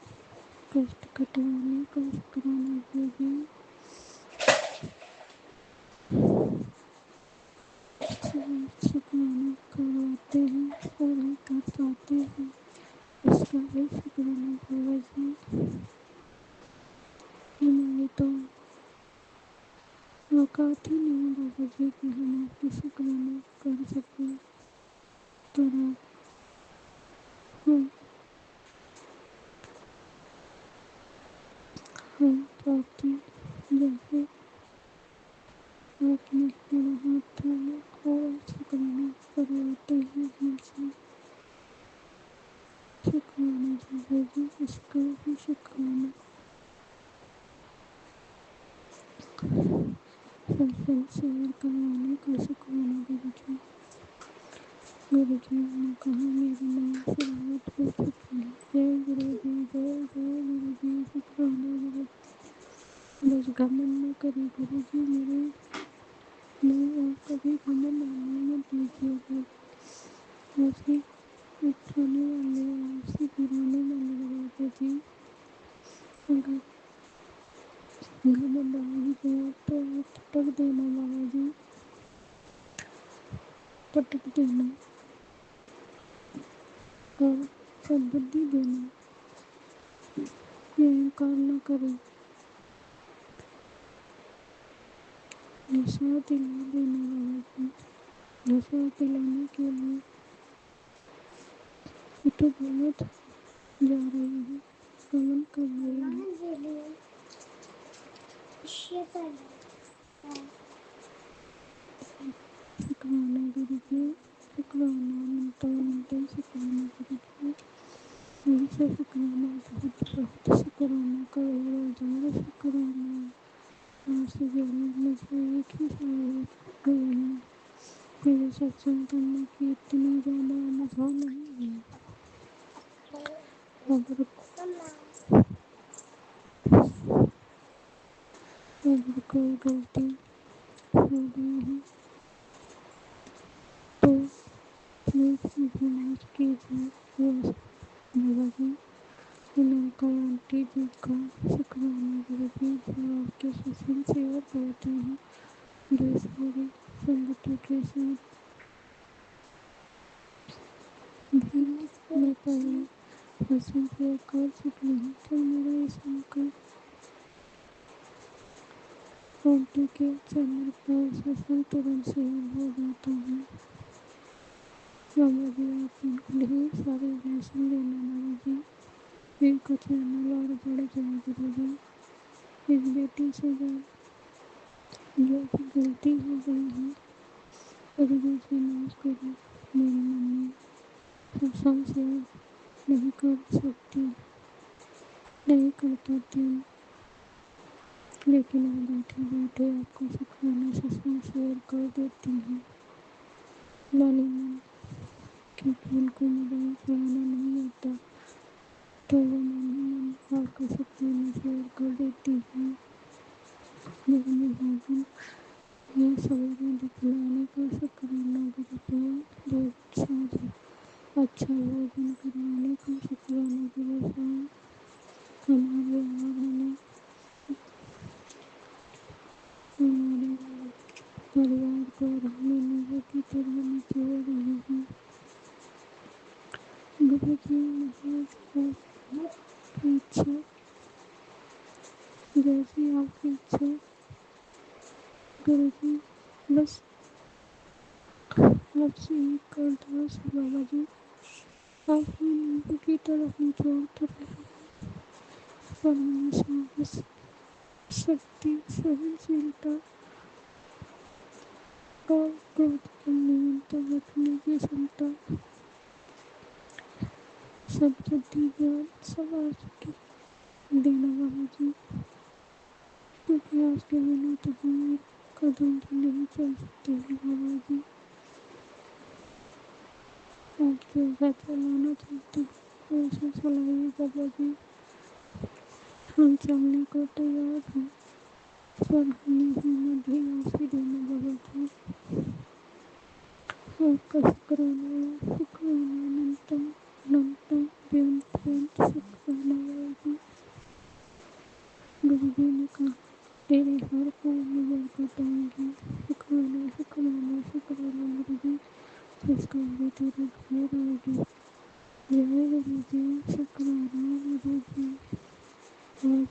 कष्ट कटवाने का शुक्राना गुरु जी शुक्राना करवाते हैं और हम कर पाते हैं उसका भी शुक्राना बाबा जी हमारी तो औकात ही नहीं बाबा जी कि हम आपकी शुक्राना कर सकें। तो हम आपकी जैसे आपने मेरा हाथ थामा और शुक्राना करवाते हैं हमसे। शुक्राना बाबा जी, इसका भी शुक्राना। सत्संग शेयर करवाने का शुक्राना गुरु जी। गुरु जी ने कहा मेरी नाम शुरुआत हो चुकी है। जय गुरु जी, जय जय गुरु जी, शुक्राना गुरु। बस घमंड न करे गुरु जी मेरे नहीं, और कभी घमंड आने मत दीजिएगा। ऐसे उठाने वाले आपसे गिराने वाले बाबा जी, अगर घमंड आ ही गया तो आप पटक देना बाबा जी, पटक देना और सद्बुद्धि देना। ये अहंकार न करे, नशा दिला देना बाबा जी। नशा दिलाने के लिए ये तो बहुत जा रही है, गमन कर रही है। शुक्राना गुरु जी, शुक्राना अनंत अनंत शुक्राना गुरु जी। उनसे शुक्राना, बहुत बहुत शुक्राना, करोड़ों हजार शुक्राना। आपसे जुड़े मुझे एक ही साल हो गए हैं। मेरे सत्संग करने की इतनी ज़्यादा अनुभव नहीं है। अगर कोई गलती हो गई है तो प्लीज़ मुझे माफ़ कीजिए। बस बाबा जी, उनका आंटी जी का शुक्राना गुरु जी, जो आपके सत्संग सेवा करते हैं, जो सारी संगतों के साथ भी मैं पहले सत्संग सेवा कर चुकी हूँ। तो मेरा इस उनका आंटी के चैनल पर सत्संग तुरंत शेयर हो जाता है। बाबा जी आप उनको ढेर सारे ब्लेसिंग देना बाबा जी। इनका चैनल और बढ़ जाए गुरु जी। इस बेटी से जो भी गलती हो गई है गुरु जी से माफ़ करो। मेरी मम्मी सत्संग शेयर नहीं कर सकती, नहीं कर पाती, लेकिन वो बैठे बैठे आपका शुक्राना सत्संग शेयर कर देती हैं मन ही मन, क्योंकि उनको मोबाइल चलाना नहीं आता, तो वो मन ही मन आपका शुक्राना शेयर कर देती हैं। मेरे विभाजन ये सवेरे दिखलाने का शुक्राना गुरु जी। दूध साझा अच्छा भोजन करवाने का शुक्राना गुरु साहब। हमारे और हमारे परिवार को रानी नींबू की तरह निचोड़ रही है। गुरु जी महाराज आपकी इच्छा, जैसी आपकी इच्छा गुरु जी। बस आपसे एक अरदास है बाबा जी, आप हमें नींबू की तरफ निचोड़ते रहे और हमें साहस, शक्ति, सहनशीलता और क्रोध पर नियंत्रण रखने की क्षमता, सब बुद्धि ज्ञान सब आपकी देना बाबा जी, क्योंकि आपके बिना तो हम एक कदम भी नहीं चल सकते हैं बाबा जी। आप जैसा चलाना चाहते हैं वैसा चलाइए बाबा जी, हम चलने को तैयार हैं, पर हमें हिम्मत भी आपसे देना बाबा जी। आपका शुक्राना, शुक्राना अनंतम अनंतम बेअंत बेअंत शुक्राना बाबा जी। गुरु जी ने कहा तेरे हर काम में बरकत आएगी। शुक्राना शुक्राना शुक्राना गुरु जी, जिसका भी तेरे घर आएगी। जय गुरु जी, शुक्राना गुरु जी। आज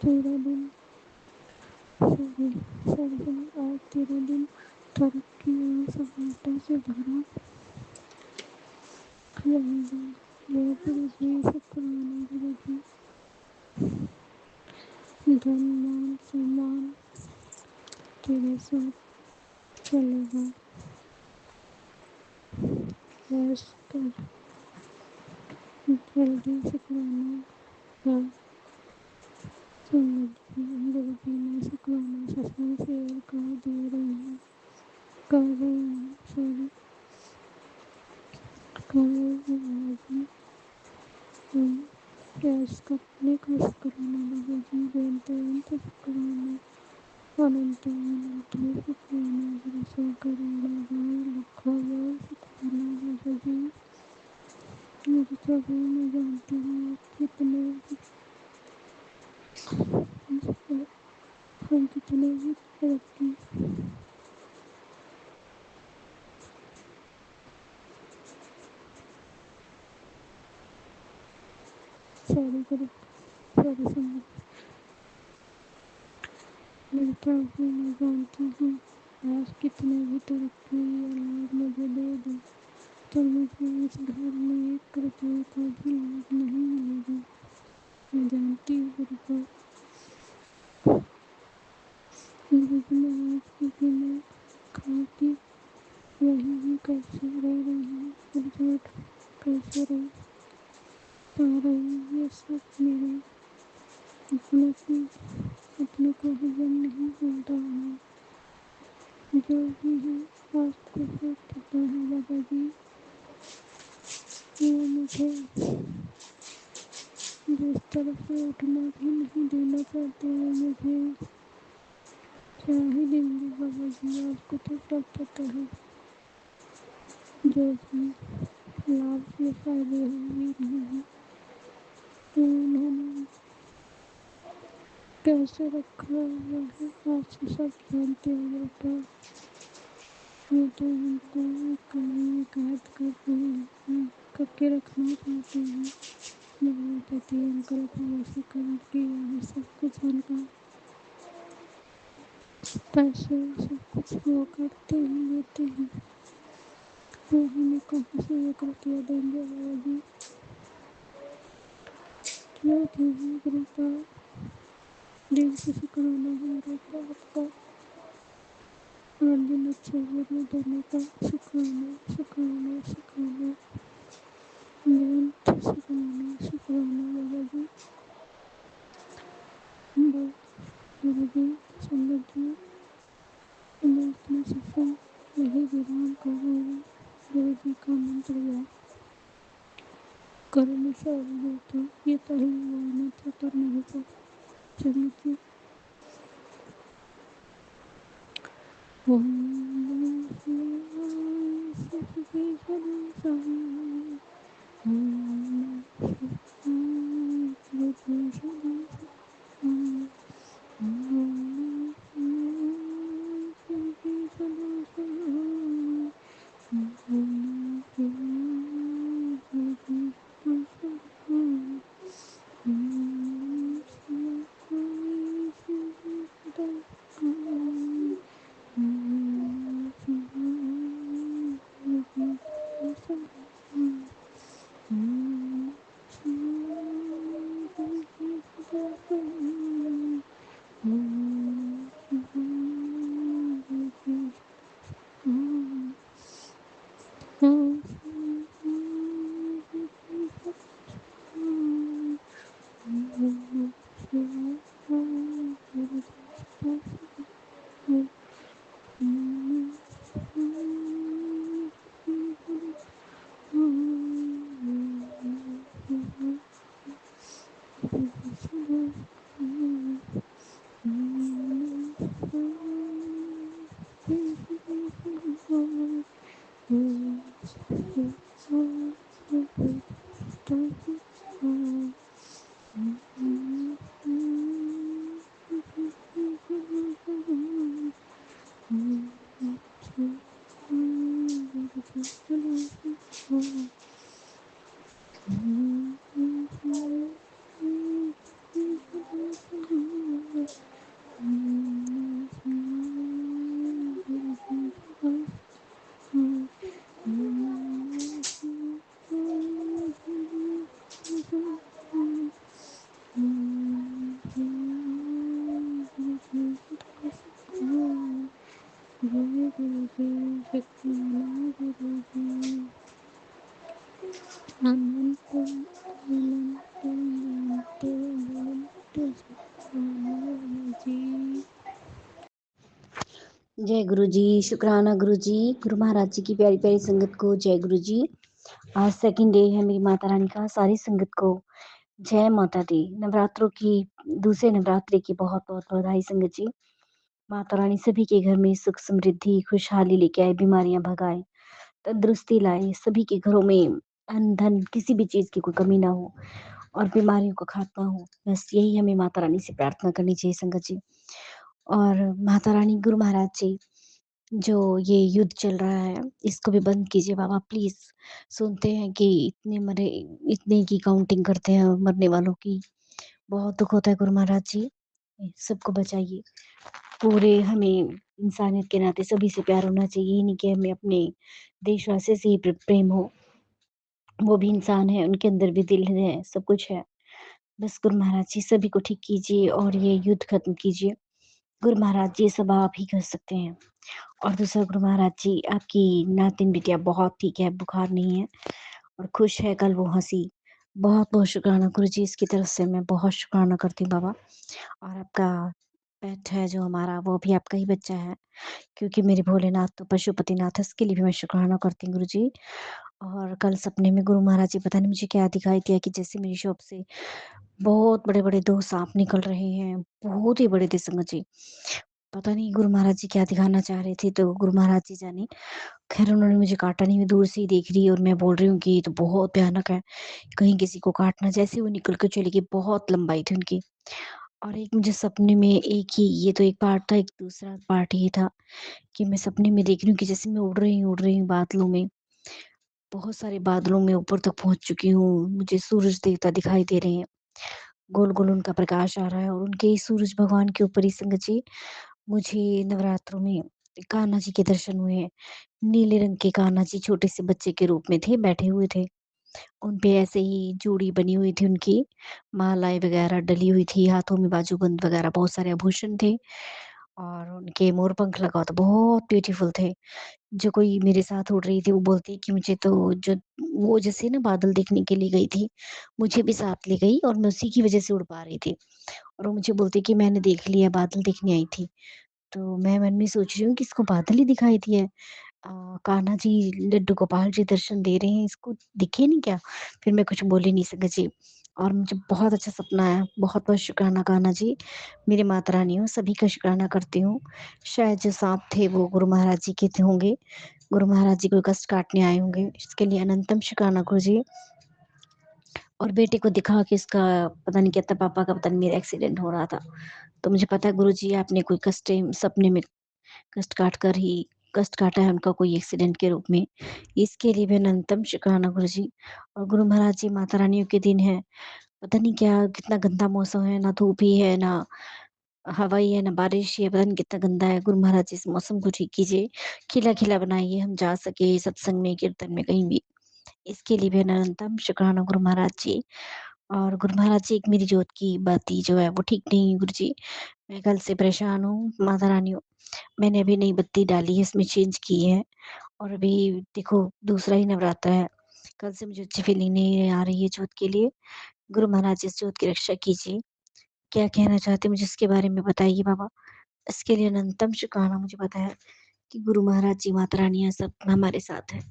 पूरा दिन सारे सारे आज तेरा दिन तरक्की और सफलता से भरा रहेगा। जय गुरु जी, शुक्राना गुरु जी। धन मान सम्मान तेरे साथ चलेगा। यश कर जल्दी शुक्राना का संगत जी गुरु जी ने शुक्राना सत्संग शेयर कर दे रहे हैं, कर रहे हैं, सॉरी कर रहे हैं जी। यश करने का शुक्राना गुरु जी, बेनते अनंत शुक्राना, अनंत अनंत शुक्राना गुरु से करोड़ों बार लखों बार शुक्राना गुरु जी। मुझे सभी मैं जानती हूँ आप कितने हम कितने भी तरक्की सारी करो सारी संगत मेरे प्रभु मैं जानती हूँ आज कितने भी तरक्की या लाभ मुझे दे दो तो मुझे इस घर में 1 रुपये का भी लाभ नहीं मिलेगा। मैं जानती हूँ गुरु को गुरु जी मैं आज भी बिना खा के रही हूँ, कैसे रह रही हूँ गुरु, कैसे रह पा रही हूँ। ये सब मेरे अपने को हजम नहीं हो रहा है। जो भी है आपको सब पता है बाबा जी। वो मुझे जिस तरफ से उठना भी नहीं देना चाहते हैं, मुझे क्या ही देंगे बाबा जी, आपको तो सब पता है। जो भी लाभ के फायदे हैं भी नहीं है, तो उन्होंने कैसे रखा हुआ है आप सब जानते हो बेटा। ये तो हमको कैद करके रखना चाहते हैं। मेरे पति अंकल को ऐसे करके यह सब कुछ उनका पैसे सब कुछ वो करते हैं, लेते हैं। वो हमें कहाँ से 1 रुपया देंगे बाबा जी। जो भी है गुरु का दिल से शुक्राना है मेरे बाप का, और दिन अच्छे बुरे देने का शुक्राना शुक्राना शुक्राना बेनती शुक्राना शुक्राना बाबा जी। गुरु जी संगत जी मैं अपना सत्संग यही विराम कर रही हूँ। गुरु जी का मंत्र याद कर्म सारी होता ये तो ही हुआ था तो नहीं था। संगत जी ओम नमः शिवाय सच्चिदानंद साई, ओम नमः शिवाय सच्चिदानंद साई, ओम नमः शिवाय सच्चिदानंद साई, ओम नमः शिवाय सच्चिदानंद साई, ओम नमः शिवाय सच्चिदानंद साई। जय गुरु जी, शुक्राना गुरु जी, गुरु महाराज जी की प्यारी प्यारी संगत को जय गुरु जी। आज सेकंड डे है मेरी माता रानी का, सारी संगत को जय माता दी। नवरात्रों की दूसरे नवरात्रि की बहुत बहुत बधाई संगत जी। माता रानी सभी के घर में सुख समृद्धि खुशहाली लेके आए, बीमारियां भगाए, तंदुरुस्ती लाए, सभी के घरों में अन्न धन किसी भी चीज की कोई कमी ना हो और बीमारियों का खात्मा हो। बस यही हमें माता रानी से प्रार्थना करनी चाहिए संगत जी। और माता रानी गुरु महाराज जी, जो ये युद्ध चल रहा है इसको भी बंद कीजिए बाबा प्लीज। सुनते हैं कि इतने मरे, इतने की काउंटिंग करते हैं मरने वालों की, बहुत दुख होता है गुरु महाराज जी। सबको बचाइए। पूरे हमें इंसानियत के नाते सभी से प्यार होना चाहिए, ये नहीं कि हमें अपने देशवासी से ही प्रेम हो। वो भी इंसान है, उनके अंदर भी दिल है, सब कुछ है। बस गुरु महाराज जी सभी को ठीक कीजिए और ये युद्ध खत्म कीजिए। गुरु महाराज जी सब आप ही कर सकते हैं। और दूसरा गुरु महाराज जी, आपकी नातिन बिटिया बहुत ठीक है, बुखार नहीं है और खुश है, कल वो हंसी। बहुत बहुत शुक्राना गुरु जी, इसकी तरफ से मैं बहुत शुक्राना करती हूँ बाबा। और आपका पेट है जो हमारा, वो भी आपका ही बच्चा है, क्योंकि मेरे भोलेनाथ तो पशुपतिनाथ है, इसके लिए भी मैं शुक्राना करती हूँ गुरु जी। और कल सपने में गुरु महाराज जी पता नहीं मुझे क्या दिखाई दिया कि जैसे मेरी शॉप से बहुत बड़े बड़े दो सांप निकल रहे हैं, बहुत ही बड़े थे संगत जी। पता नहीं गुरु महाराज जी क्या दिखाना चाह रहे थे, तो गुरु महाराज जी जाने। खैर उन्होंने मुझे काटा नहीं, मैं दूर से ही देख रही और मैं बोल रही हूँ कि ये तो बहुत भयानक है, कहीं किसी को काटना। जैसे वो निकल के चली गई, बहुत लंबाई थी उनकी। और एक मुझे सपने में एक ही, ये तो एक पार्ट था, एक दूसरा पार्ट ये था कि मैं सपने में देख रही हूँ कि जैसे मैं उड़ रही हूँ बादलों में, बहुत सारे बादलों में ऊपर तक पहुंच चुकी हूँ। मुझे सूरज देवता दिखाई दे रहे हैं, गोल गोल उनका प्रकाश आ रहा है और उनके ही सूरज भगवान के ऊपर ही संगत जी मुझे नवरात्रों में कान्हा जी के दर्शन हुए हैं। नीले रंग के कान्हा जी छोटे से बच्चे के रूप में थे, बैठे हुए थे। उन पे ऐसे ही जूड़ी बनी हुई थी उनकी, मालाएँ वगैरह डली हुई थी, हाथों में बाजूबंद वगैरह बहुत सारे आभूषण थे और उनके मोर पंख लगा हुआ था, बहुत ब्यूटीफुल थे। जो कोई मेरे साथ उड़ रही थी वो बोलती है कि मुझे तो जो वो जैसे ना बादल देखने के लिए गई थी, मुझे भी साथ ले गई और मैं उसी की वज़ह से उड़ पा रही थी। और वो मुझे बोलती है कि मैंने देख लिया, बादल देखने आई थी। तो मैं मन में सोच रही हूँ कि इसको बादल ही दिखाई दिए। कान्हा जी, लड्डू गोपाल जी दर्शन दे रहे हैं, इसको दिखे नहीं क्या? फिर मैं कुछ बोली नहीं संगत जी। और मुझे बहुत अच्छा सपना आया। बहुत-बहुत शुक्राना कान्हा जी, मेरी माता रानी हो, सभी का शुक्राना करती हूँ। शायद जो साँप थे वो गुरु महाराज जी के थे होंगे, गुरु महाराज जी को कष्ट काटने आए होंगे। इसके लिए अनंतम शुक्राना गुरु जी। और बेटे को दिखा कि इसका पता नहीं क्या था, पापा का पता नहीं मेरा एक्सीडेंट हो रहा था। तो मुझे पता है गुरु जी आपने कोई कष्ट सपने में कष्ट काट कर ही कष्ट काटा है उनका कोई एक्सीडेंट के रूप में। इसके लिए भी अनंतम शुक्राना गुरुजी। और गुरु महाराज जी माता रानियों के दिन है, पता नहीं क्या कितना गंदा मौसम है, ना धूप ही है, ना हवा ही है, ना बारिश ही है, पता नहीं कितना गंदा है। गुरु महाराज जी इस मौसम को ठीक कीजिए, खिला-खिला बनाइए, हम जा सके सत्संग में, कीर्तन में, कहीं भी। इसके लिए भी अनंतम शुक्राना गुरु महाराज जी। और गुरु महाराज जी एक मेरी जोत की बाती जो है वो ठीक नहीं है गुरुजी। मैं कल से परेशान हूँ, माता रानियों। मैंने अभी नई बत्ती डाली है, इसमें चेंज की है और अभी देखो दूसरा ही नवरात्र है। कल से मुझे अच्छी फीलिंग नहीं आ रही है जोत के लिए। गुरु महाराज इस जोत की रक्षा कीजिए। क्या कहना चाहते हैं मुझे इसके बारे में बताइए बाबा। इसके लिए अनंतम शुक्राना मुझे पता है कि गुरु महाराज जी, माता रानियाँ सब हमारे साथ हैं।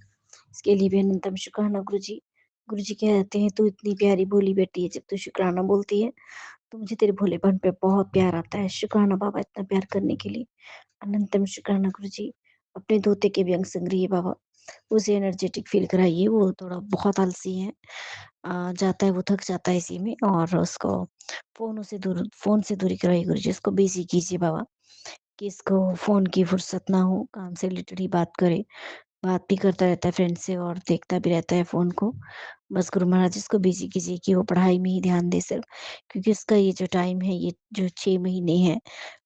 इसके लिए भी अनंतम शुक्राना गुरुजी। गुरुजी कहते हैं तू इतनी प्यारी भोली बेटी है, जब तू शुक्राना बोलती है तो मुझे तेरे भोलेपन पे बहुत प्यार आता है। शुक्राना बाबा इतना प्यार करने के लिए। अनंतम शुक्राना गुरुजी। अपने दोते के भी अंग संग्रहिए बाबा। उसे एनर्जेटिक फ़ील कराइए, वो थोड़ा बहुत आलसी है। जाता है वो थक जाता है इसी में और उसको फ़ोन से दूरी कराइए गुरुजी, उसको बिज़ी कीजिए बाबा, कि इसको फ़ोन की फुर्सत ना हो, काम से रिलेटेड ही बात करे। बात भी करता रहता है फ्रेंड से और देखता भी रहता है फ़ोन को। बस गुरु महाराज इसको बिज़ी कीजिए कि वो पढ़ाई में ही ध्यान दे सिर्फ़, क्योंकि उसका ये जो टाइम है, ये जो 6 महीने हैं,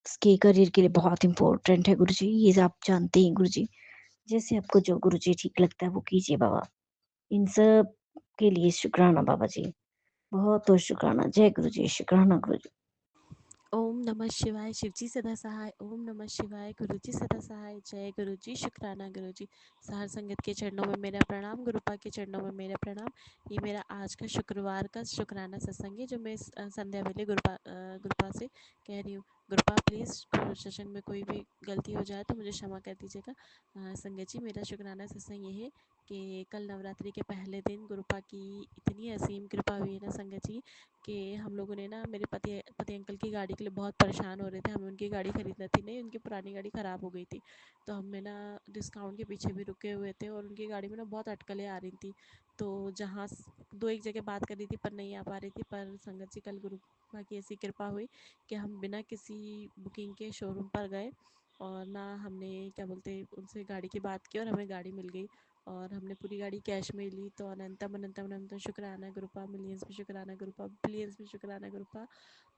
उसके करियर के लिए बहुत इम्पोर्टेंट है गुरुजी, ये आप जानते हैं गुरुजी। जैसे आपको जो गुरुजी ठीक लगता है वो कीजिए बाबा। इन सब के लिए शुक्राना बाबा जी। बहुत-बहुत शुक्राना। जय गुरुजी, शुक्राना गुरुजी। ओम नमः शिवाय शिवजी सदा सहाय। ओम नमः शिवाय गुरुजी सदा सहाय। जय गुरुजी, शुक्राना गुरुजी। सार संगत के चरणों में मेरा प्रणाम, गुरुपा के चरणों में मेरा प्रणाम। ये मेरा आज का शुक्रवार का शुक्राना सत्संग है जो मैं संध्या वेले गुरुपा से कह रही हूँ। कृपा प्लीज़ सत्संग में कोई भी गलती हो जाए तो मुझे क्षमा कर दीजिएगा। संगत जी, मेरा शुक्राना सत्संग ये है कि कल नवरात्रि के पहले दिन गुरुपा की इतनी असीम कृपा हुई है ना संगत जी, कि हम लोगों ने ना मेरे पति पति अंकल की गाड़ी के लिए बहुत परेशान हो रहे थे। हमें उनकी गाड़ी खरीदना थी, नहीं उनकी पुरानी गाड़ी ख़राब हो गई थी। तो हमें ना डिस्काउंट के पीछे भी रुके हुए थे और उनकी गाड़ी में ना बहुत अटकलें आ रही थी। तो जहाँ दो एक जगह बात कर रही थी पर नहीं आ पा रही थी, पर संगत जी कल गुरुपा की ऐसी कृपा हुई कि हम बिना किसी बुकिंग के शोरूम पर गए और ना हमने क्या बोलते उनसे गाड़ी की बात की और हमें गाड़ी मिल गई और हमने पूरी गाड़ी कैश में ली। तो अनंतम अनंतम अनंतम शुक्राना गुरुपा, मिलियंस में शुक्राना गुरुपा, बिलियंस में शुक्राना गुरुपा।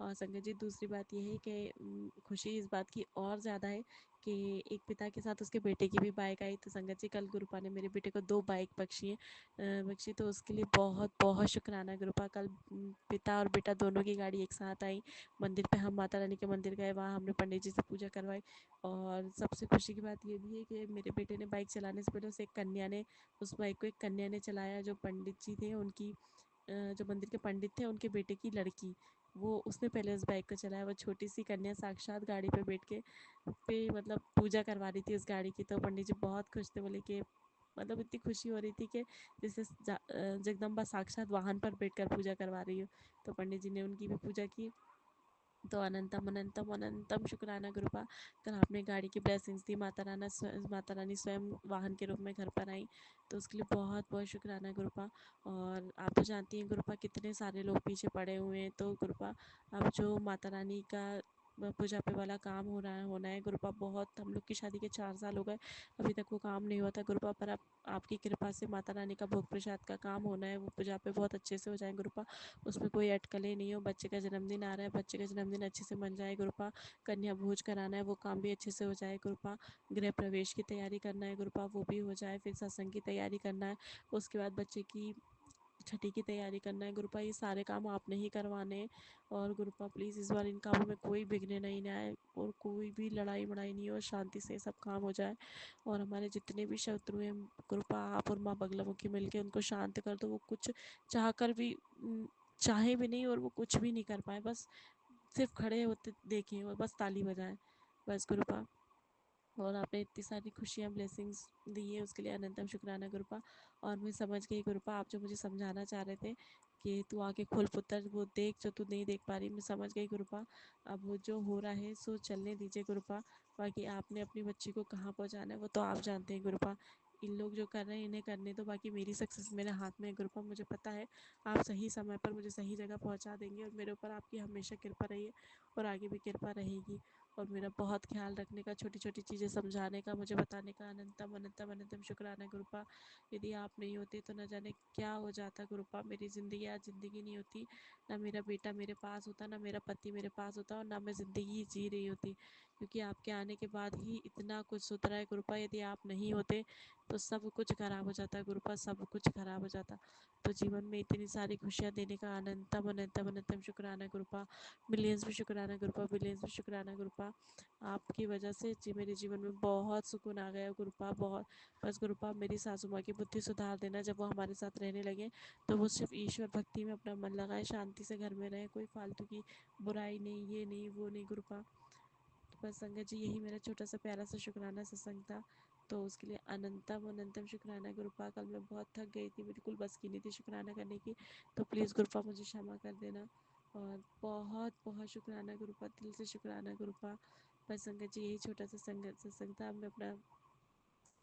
और संगत जी दूसरी बात ये है कि खुशी इस बात की और ज़्यादा है कि एक पिता के साथ उसके बेटे की भी बाइक आई। तो संगत जी कल गुरुपा ने मेरे बेटे को 2 बाइक बख्शी, तो उसके लिए बहुत बहुत शुक्राना गुरुपा। कल पिता और बेटा दोनों की गाड़ी एक साथ आई। मंदिर पे हम माता रानी के मंदिर गए, वहाँ हमने पंडित जी से पूजा करवाई। और सबसे खुशी की बात ये भी है कि मेरे बेटे ने बाइक चलाने से पहले उस बाइक को एक कन्या ने चलाया, जो पंडित जी थे उनकी जो मंदिर के पंडित थे उनके बेटे की लड़की, वो उसने पहले उस बाइक को चलाया। वो छोटी सी कन्या साक्षात गाड़ी पे बैठ के मतलब पूजा करवा रही थी उस गाड़ी की। तो पंडित जी बहुत खुश थे, बोले कि मतलब इतनी खुशी हो रही थी कि जैसे जगदम्बा साक्षात वाहन पर बैठकर पूजा करवा रही हो। तो पंडित जी ने उनकी भी पूजा की। तो अनंतम अनंतम अनंतम शुक्राना गुरुपा। कल आपने गाड़ी की ब्लेसिंग्स दी, माता रानी स्वयं वाहन के रूप में घर पर आई, तो उसके लिए बहुत बहुत शुक्राना गुरुपा। और आप तो जानती हैं गुरुपा कितने सारे लोग पीछे पड़े हुए हैं। तो गुरुपा अब जो माता रानी का पूजा पे वाला काम होना है गुरुपा, बहुत हम लोग की शादी के 4 साल हो गए, अभी तक वो काम नहीं हुआ था गुरुपा। पर अब आपकी कृपा से माता रानी का भोग प्रसाद का काम होना है, वो पूजा पे बहुत अच्छे से हो जाए गुरुपा, उसमें कोई अटकलें नहीं हो। बच्चे का जन्मदिन आ रहा है, बच्चे का जन्मदिन अच्छे से मन जाए गुरुपा। कन्या भोज कराना है, वो काम भी अच्छे से हो जाए गुरुपा। गृह प्रवेश की तैयारी करना है गुरुपा, वो भी हो जाए। फिर सत्संग की तैयारी करना है, उसके बाद बच्चे की छठी की तैयारी करना है गुरुपा। ये सारे काम आपने ही करवाने हैं। और गुरुपा प्लीज़ इस बार इन कामों में कोई विघ्न नहीं ना आए और कोई भी लड़ाई मड़ाई नहीं हो, शांति से सब काम हो जाए। और हमारे जितने भी शत्रु हैं गुरुपा, आप और माँ बगलामुखी मिल के उनको शांत कर दो। वो कुछ चाह कर भी चाहे भी नहीं और वो कुछ भी नहीं कर पाए, बस सिर्फ खड़े होते देखें और बस ताली बजाएं, बस गुरुपा। और आपने इतनी सारी खुशियाँ ब्लेसिंग्स दी है, उसके लिए अनंतम शुक्राना गुरुपा। और मैं समझ गई गुरुपा, आप जो मुझे समझाना चाह रहे थे कि तू आके खोल पुत्र, वो देख जो तू नहीं देख पा रही, मैं समझ गई गुरुपा। अब वो जो हो रहा है सो चलने दीजिए गुरुपा। बाकी आपने अपनी बच्ची को कहाँ पहुँचाना है वो तो आप जानते हैं गुरुपा। इन लोग जो कर रहे हैं इन्हें करने दो, बाकी मेरी सक्सेस मेरे हाथ में है गुरुपा। मुझे पता है आप सही समय पर मुझे सही जगह पहुँचा देंगे और मेरे ऊपर आपकी हमेशा कृपा रही है और आगे भी कृपा रहेगी। और मेरा बहुत ख्याल रखने का, छोटी छोटी चीज़ें समझाने का, मुझे बताने का अनंतम अनंतम अनंतम शुक्राना गुरुपा। यदि आप नहीं होते तो न जाने क्या हो जाता गुरुपा। मेरी ज़िंदगी आज ज़िंदगी नहीं होती, ना मेरा बेटा मेरे पास होता, ना मेरा पति मेरे पास होता और ना मैं ज़िंदगी ही जी रही होती, क्योंकि आपके आने के बाद ही इतना कुछ सुधरा है गुरुपा। यदि आप नहीं होते तो सब कुछ ख़राब हो जाता गुरुपा, सब कुछ ख़राब हो जाता। तो जीवन में इतनी सारी खुशियाँ देने का अनंतम अनंतम अनंतम शुक्राना गुरुपा। मिलियंस में शुक्राना गुरुपा, बिलियंस में शुक्राना गुरुपा। आपकी वजह से मेरे जीवन में बहुत सुकून आ गया गुरुपा, बहुत। बस गुरुपा मेरी सासू माँ की बुद्धि सुधार देना, जब वो हमारे साथ रहने लगे तो वो सिर्फ ईश्वर भक्ति में अपना मन लगाए, शांति से घर में रहे, कोई फालतू की बुराई नहीं, ये नहीं वो नहीं गुरुपा। तो बस संगत जी यही मेरा छोटा सा प्यारा सा शुक्राना सत्संग था, तो उसके लिए अनंतम अनंतम शुक्राना गुरुपा। कल मैं बहुत थक गई थी, बिल्कुल बस की नहीं थी शुक्राना करने की, तो प्लीज़ गुरुपा मुझे क्षमा कर देना। और बहुत बहुत शुक्राना गुरुपा, दिल से शुक्राना गुरुपा। बस संगत जी यही छोटा सा सत्संग था, मैं अपना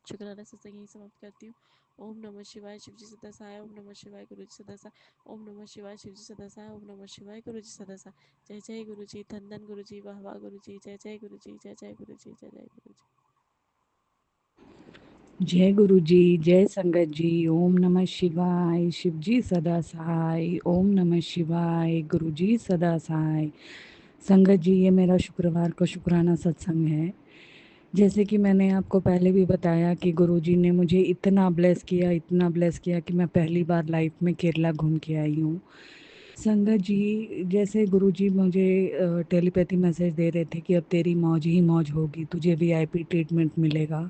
शुक्राना सत्संग यही समाप्त करती हूँ। ओम नमः शिवाय, शिव जी सदा सहाय। ओम नमः शिवाय, गुरु जी सदा सहाय। ओम नमः शिवाय, शिव जी सदा सहाय। ओम नमः शिवाय, गुरु जी सदा सहाय। जय जय गुरु जी, धन धन गुरु जी, वाह वाह गुरु जी, जय जय गुरु जी, जय जय गुरु जी, जय जय गुरु जी। जय गुरु जी, जय संगत जी। ओम नमः शिवाय, शिव जी सदा सहाय। ओम नमः शिवाय, गुरु जी सदा सहाय। संगत जी, ये मेरा शुक्रवार का शुक्राना सत्संग है। जैसे कि मैंने आपको पहले भी बताया कि गुरु जी ने मुझे इतना ब्लेस किया, इतना ब्लेस किया कि मैं पहली बार लाइफ में केरला घूम के आई हूँ। संगत जी, जैसे गुरु जी मुझे टेलीपैथी मैसेज दे रहे थे कि अब तेरी मौज ही मौज होगी, तुझे वीआईपी ट्रीटमेंट मिलेगा।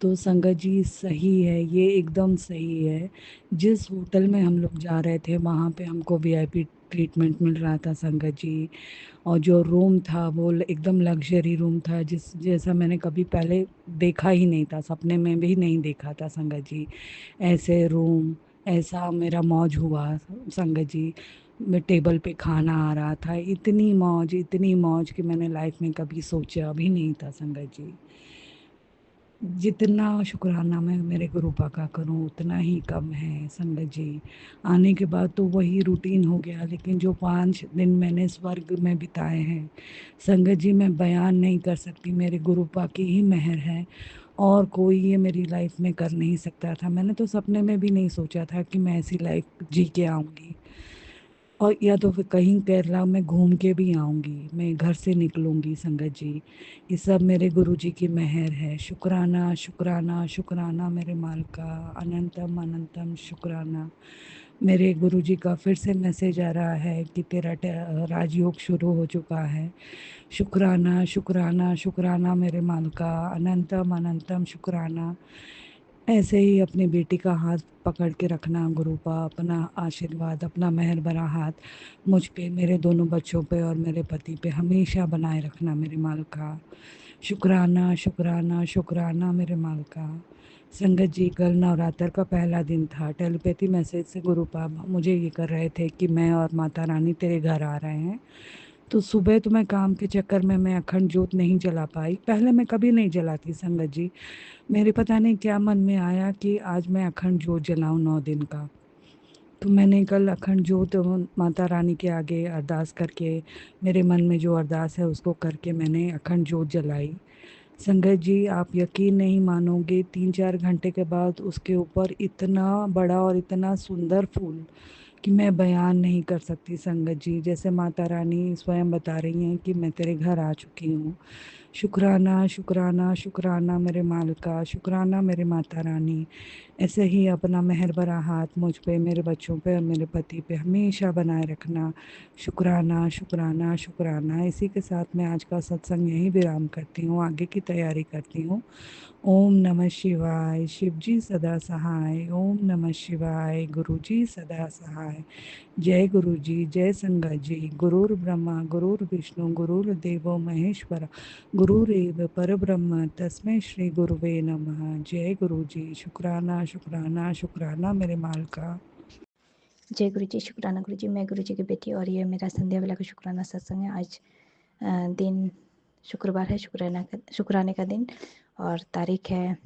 तो संगत जी सही है, ये एकदम सही है। जिस होटल में हम लोग जा रहे थे वहाँ पे हमको वीआईपी ट्रीटमेंट मिल रहा था संगत जी। और जो रूम था वो एकदम लग्जरी रूम था, जिस जैसा मैंने कभी पहले देखा ही नहीं था, सपने में भी नहीं देखा था संगत जी। ऐसे रूम, ऐसा मेरा मौज हुआ संगत जी। मैं टेबल पे खाना आ रहा था, इतनी मौज कि मैंने लाइफ में कभी सोचा भी नहीं था संगत जी। जितना शुक्राना मैं मेरे गुरुपा का करूं उतना ही कम है संगत जी। आने के बाद तो वही रूटीन हो गया, लेकिन जो 5 दिन मैंने स्वर्ग में बिताए हैं संगत जी, मैं बयान नहीं कर सकती। मेरे गुरुपा की ही मेहर है, और कोई ये मेरी लाइफ में कर नहीं सकता था। मैंने तो सपने में भी नहीं सोचा था कि मैं ऐसी लाइफ जी के आऊँगी, और या तो फिर कहीं केरला में घूम के भी आऊँगी, मैं घर से निकलूँगी संगत जी। ये सब मेरे गुरुजी की मेहर है। शुक्राना, शुक्राना, शुक्राना मेरे मालिका, अनंतम अनंतम शुक्राना। मेरे गुरुजी का फिर से मैसेज आ रहा है कि तेरा राजयोग शुरू हो चुका है। शुक्राना, शुक्राना, शुक्राना मेरे मालिका, अनंतम अनंतम शुक्राना। ऐसे ही अपनी बेटी का हाथ पकड़ के रखना गुरुपा, अपना आशीर्वाद, अपना मेहर भरा हाथ मुझ पे, मेरे दोनों बच्चों पे और मेरे पति पे हमेशा बनाए रखना मेरे मालिका। शुक्राना, शुक्राना, शुक्राना मेरे मालिका। संगत जी, कल नवरात्र का पहला दिन था। टेलीपैथी मैसेज से गुरुपा मुझे ये कर रहे थे कि मैं और माता रानी तेरे घर आ रहे हैं। तो सुबह तो मैं काम के चक्कर में मैं अखंड जोत नहीं जला पाई। पहले मैं कभी नहीं जलाती संगत जी। मेरे पता नहीं क्या मन में आया कि आज मैं अखंड जोत जलाऊं 9 दिन का। तो मैंने कल अखंड जोत माता रानी के आगे अरदास करके, मेरे मन में जो अरदास है उसको करके मैंने अखंड जोत जलाई। संगत जी, आप यकीन नहीं मानोगे, 3-4 घंटे के बाद उसके ऊपर इतना बड़ा और इतना सुंदर फूल कि मैं बयान नहीं कर सकती संगत जी। जैसे माता रानी स्वयं बता रही हैं कि मैं तेरे घर आ चुकी हूँ। शुक्राना, शुक्राना, शुक्राना मेरे मालिका, शुक्राना मेरे माता रानी। ऐसे ही अपना मेहर भरा हाथ मुझ पे, मेरे बच्चों पे और मेरे पति पे हमेशा बनाए रखना। शुक्राना, शुक्राना, शुक्राना। इसी के साथ मैं आज का सत्संग यहीं विराम करती हूँ, आगे की तैयारी करती हूँ। ओम नमः शिवाय। शिव जी सदा सहाय। ओम नमः शिवाय। गुरु जी सदा सहाय। जय गुरु जी, जय संगत जी। गुरुर ब्रह्मा गुरुर विष्णु गुरुर्देवो महेश्वरा, गुरुरेव परब्रह्म तस्मै श्री गुरुवे नमः। जय गुरु जी। शुक्राना, शुक्राना, शुक्राना मेरे मालिका। जय गुरु जी। शुक्राना गुरु जी। मैं गुरु जी की बेटी और ये मेरा संध्या वेला का शुक्राना सत्संग है। आज दिन शुक्रवार है, शुक्राने का दिन, और तारीख है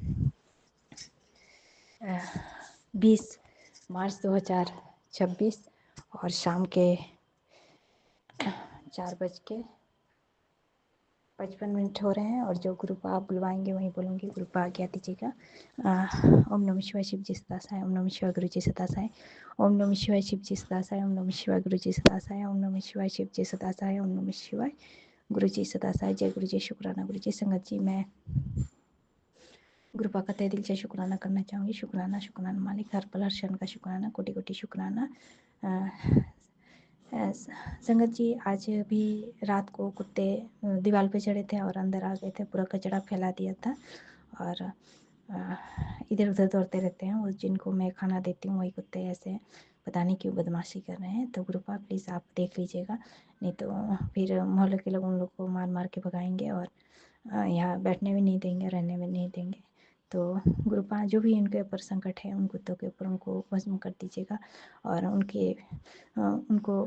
20 मार्च 2026, और शाम के 4:55 हो रहे हैं। और जो गुरुपा आप बुलवाएंगे वहीं बोलूँगी। गुरुपा आज्ञा दीजिएगा। ओम नमः शिवाय। शिव जी सदा साई। ओम नमः शिवाय। गुरु जी सदा साई। ओम नमः शिवाय। शिव जी सदा साई। ओम नमः शिवाय। गुरु जी सदा साई। ओम नमः शिवाय। शिव जी सदा साई। ओम नमः शिवाय। गुरु जी सदा साई। जय गुरु जी। शुक्राना गुरु जी। संगत जी, मैं गुरुपा का तहे दिल से शुक्राना करना चाहूँगी। शुक्राना, शुक्राना मालिक, हर पल हर क्षण का शुक्राना, कोटि कोटि शुक्राना। संगत जी, आज भी रात को कुत्ते दीवार पे चढ़े थे और अंदर आ गए थे, पूरा कचरा फैला दिया था, और इधर उधर दौड़ते रहते हैं। उस जिनको मैं खाना देती हूँ वही कुत्ते ऐसे पता नहीं क्यों बदमाशी कर रहे हैं। तो गुरुपा प्लीज़ आप देख लीजिएगा, नहीं तो फिर मोहल्ले के लोग उन लोग को मार मार के भगाएंगे और यहाँ बैठने भी नहीं देंगे, रहने भी नहीं देंगे। तो गुरुपा जो भी इनके ऊपर संकट है उन कुत्तों के ऊपर उनको भस्म कर दीजिएगा, और उनको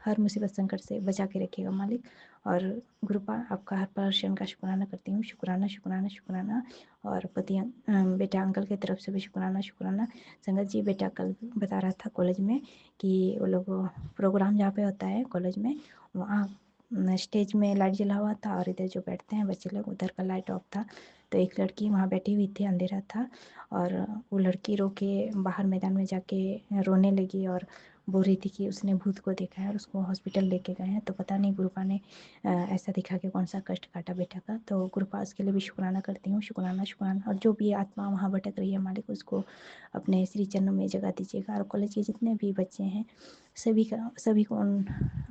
हर मुसीबत संकट से बचा के रखिएगा मालिक। और गुरुपा आपका हर पर्शन का शुक्राना करती हूँ। शुक्राना, शुक्राना, शुक्राना। और बेटा अंकल की तरफ से भी शुक्राना, शुक्राना। संगत जी, बेटा कल बता रहा था कॉलेज में कि वो लोग प्रोग्राम जहाँ पे होता है कॉलेज में, वहाँ स्टेज में लाइट जला हुआ था, और इधर जो बैठते हैं बच्चे लोग उधर का लाइट ऑफ था। तो एक लड़की वहाँ बैठी हुई थी, अंधेरा था, और वो लड़की रो के बाहर मैदान में जाके रोने लगी और बोल रही थी कि उसने भूत को देखा है और उसको हॉस्पिटल लेके गए हैं। तो पता नहीं गुरुपा ने ऐसा दिखा के कौन सा कष्ट काटा बेटा का। तो गुरुपा उसके लिए भी शुक्राना करती हूँ। शुक्राना, शुक्राना। और जो भी आत्मा वहाँ भटक रही है मालिक, उसको अपने श्री चरणों में जगह दीजिएगा। और कॉलेज के जितने भी बच्चे हैं सभी को उन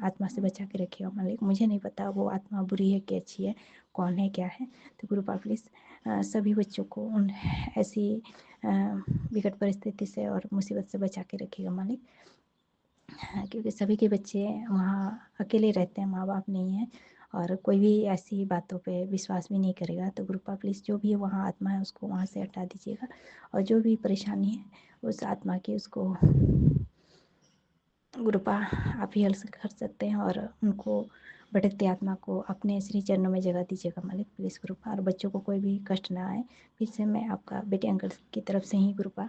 आत्मा से बचा के रखिएगा मालिक। मुझे नहीं पता वो आत्मा बुरी है कि अच्छी है, कौन है क्या है। तो गुरुपा प्लीज़ सभी बच्चों को उन ऐसी विकट परिस्थिति से और मुसीबत से बचा के रखिएगा मालिक। क्योंकि सभी के बच्चे वहाँ अकेले रहते हैं, माँ बाप नहीं है और कोई भी ऐसी बातों पे विश्वास भी नहीं करेगा। तो गुरुपा प्लीज़ जो भी वहाँ आत्मा है उसको वहाँ से हटा दीजिएगा और जो भी परेशानी है उस आत्मा की उसको गुरुपा आप ही हल कर सकते हैं और उनको भटकती आत्मा को अपने श्री चरणों में जगह दीजिएगा मालिक प्लीज़ गुरुपा। और बच्चों को कोई भी कष्ट ना आए। फिर से मैं आपका बेटे अंकल की तरफ से ही गुरुपा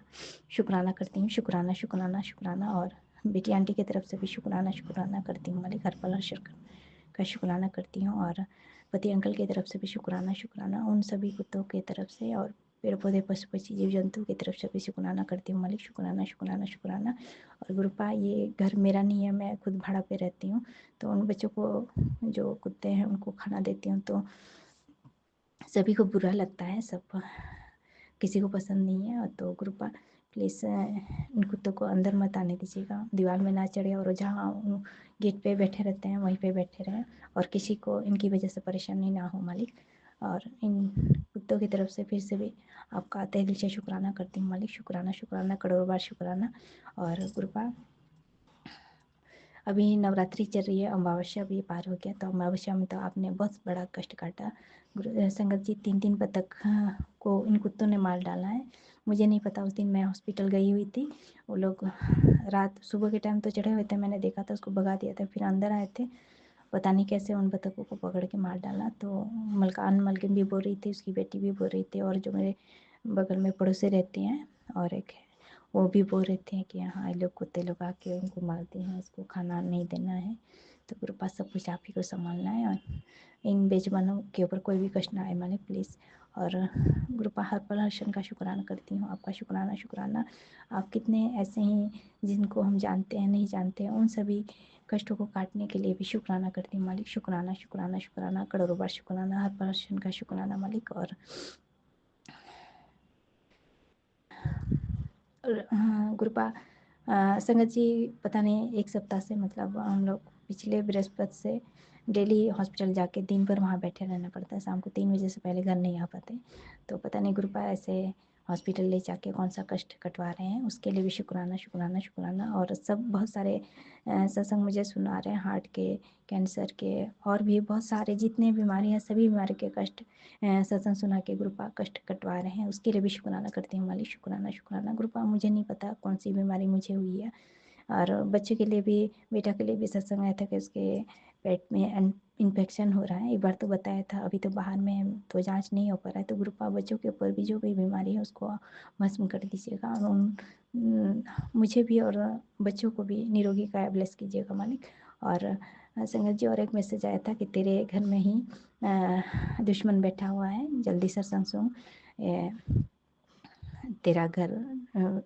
शुक्राना करती हूँ, शुक्राना शुक्राना शुक्राना। और बेटी आंटी की तरफ से भी शुक्राना शुक्राना करती हूँ मालिक, हर पल हर का शुक्राना करती हूँ। और पति अंकल की तरफ से भी शुक्राना शुक्राना, उन सभी कुत्तों की तरफ से और पेड़ पौधे पशु पक्षी जीव जंतु की तरफ से भी शुक्राना करती हूँ मालिक, शुक्राना शुक्राना शुक्राना। और गुरुपा ये घर मेरा नहीं है, मैं खुद भाड़ा पे रहती हूँ, तो उन बच्चों को जो कुत्ते हैं उनको खाना देती हूँ तो सभी को बुरा लगता है, सब किसी को पसंद नहीं है। तो गुरुपा प्लीज़ इन कुत्तों को अंदर मत आने दीजिएगा, दीवार में ना चढ़े और जहाँ गेट पे बैठे रहते हैं वहीं पे बैठे रहें और किसी को इनकी वजह से परेशानी ना हो मालिक। और इन कुत्तों की तरफ से फिर से भी आपका तहे दिल से शुक्राना करती हूँ मालिक, शुक्राना शुक्राना करोड़ों बार शुक्राना। और गुरुपा अभी नवरात्रि चल रही है, अमावस्या भी पार हो गया, तो अमावस्या में तो आपने बहुत बड़ा कष्ट काटा संगत जी। 3 बतख को इन कुत्तों ने मार डाला है, मुझे नहीं पता। उस दिन मैं हॉस्पिटल गई हुई थी, वो लोग रात सुबह के टाइम तो चढ़े हुए थे, मैंने देखा था, उसको भगा दिया था, फिर अंदर आए थे, पता नहीं कैसे उन बतखों को पकड़ के मार डाला। तो मलकिन भी बोल रही थी, उसकी बेटी भी बोल रही थी और जो मेरे बगल में पड़ोसी रहती हैं और एक है वो भी बोल रहे थे कि हाँ ये लोग कुत्ते लोग आके उनको मारते हैं, उसको खाना नहीं देना है। तो गुरुपा सब कुछ आप ही को संभालना है और इन बेजुबानों के ऊपर कोई भी कष्ट ना आए मालिक प्लीज़। और गुरुपा हर पल हर क्षण का शुक्राना करती हूँ, आपका शुक्राना शुक्राना। आप कितने ऐसे ही जिनको हम जानते हैं नहीं जानते हैं उन सभी कष्टों को काटने के लिए भी शुक्राना करती हूँ मालिक, शुक्राना शुक्राना शुक्राना करोड़ों बार शुक्राना, हर पल हर क्षण का शुक्राना मालिक। और गुरुपा संगत जी पता नहीं 1 सप्ताह से मतलब हम लोग पिछले बृहस्पति से डेली हॉस्पिटल जाके दिन भर वहाँ बैठे रहना पड़ता है, शाम को 3 बजे से पहले घर नहीं आ पाते। तो पता नहीं गुरुपा ऐसे हॉस्पिटल ले जाके कौन सा कष्ट कटवा रहे हैं, उसके लिए भी शुक्राना शुक्राना शुक्राना। और सब बहुत सारे सत्संग मुझे सुना रहे हैं, हार्ट के, कैंसर के और भी बहुत सारे जितने बीमारी हैं सभी बीमारी के कष्ट सत्संग सुना के गुरुपा कष्ट कटवा रहे हैं, उसके लिए भी शुक्राना करती हूँ मालिक, शुक्राना शुक्राना। गुरुपा मुझे नहीं पता कौन सी बीमारी मुझे हुई है और बच्चे के लिए भी, बेटा के लिए भी सत्संग आया था कि उसके पेट में इन्फेक्शन हो रहा है, एक बार तो बताया था, अभी तो बाहर में है तो जांच नहीं हो पा रहा है। तो गुरुपा बच्चों के ऊपर भी जो भी बीमारी है उसको भस्म कर दीजिएगा और मुझे भी और बच्चों को भी निरोगी काया ब्लेस कीजिएगा मालिक। और संगत जी और एक मैसेज आया था कि तेरे घर में ही दुश्मन बैठा हुआ है, जल्दी सत्संग सुन, तेरा घर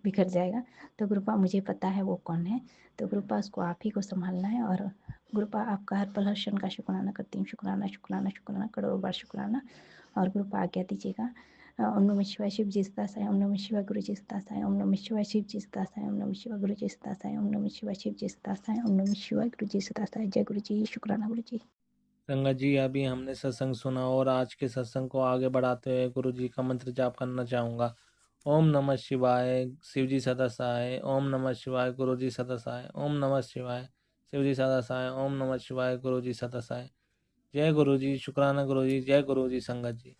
बिखर जाएगा। तो गुरुपा मुझे पता है वो कौन है, तो गुरुपा उसको आप ही को संभालना है। और गुरुपा आपका हर पल हर क्षण का शुक्राना करती हूँ, शुक्राना शुक्राना शुक्राना करोड़ों बार शुक्राना। और गुरुपा आज्ञा दीजिएगा। ओम नमः शिवाय शिव जी सदा साई, ओम नमः शिवाय गुरु जी सदा साई, ओम नमः शिवाय शिव जी सदा साई, ओम नमः शिवाय गुरु जी सदा साई, ओम नमः शिवाय शिव जी सदा साई, ओम नमः शिवाय गुरु जी सदा साई। जय गुरु जी, शुक्राना गुरु जी। संगत जी अभी हमने सत्संग सुना और आज के सत्संग को आगे बढ़ाते हुए गुरु जी का मंत्र जाप करना चाहूँगा। ओम नमः शिवाय शिव जी सदा सहाय, ओम नमः शिवाय गुरु जी सदा सहाय, ओम नमः शिवाय शिव जी सदा सहाय, ओम नमः शिवाय गुरु जी सदा सहाय। जय गुरु जी, शुक्राना गुरु जी, जय गुरु जी संगत जी।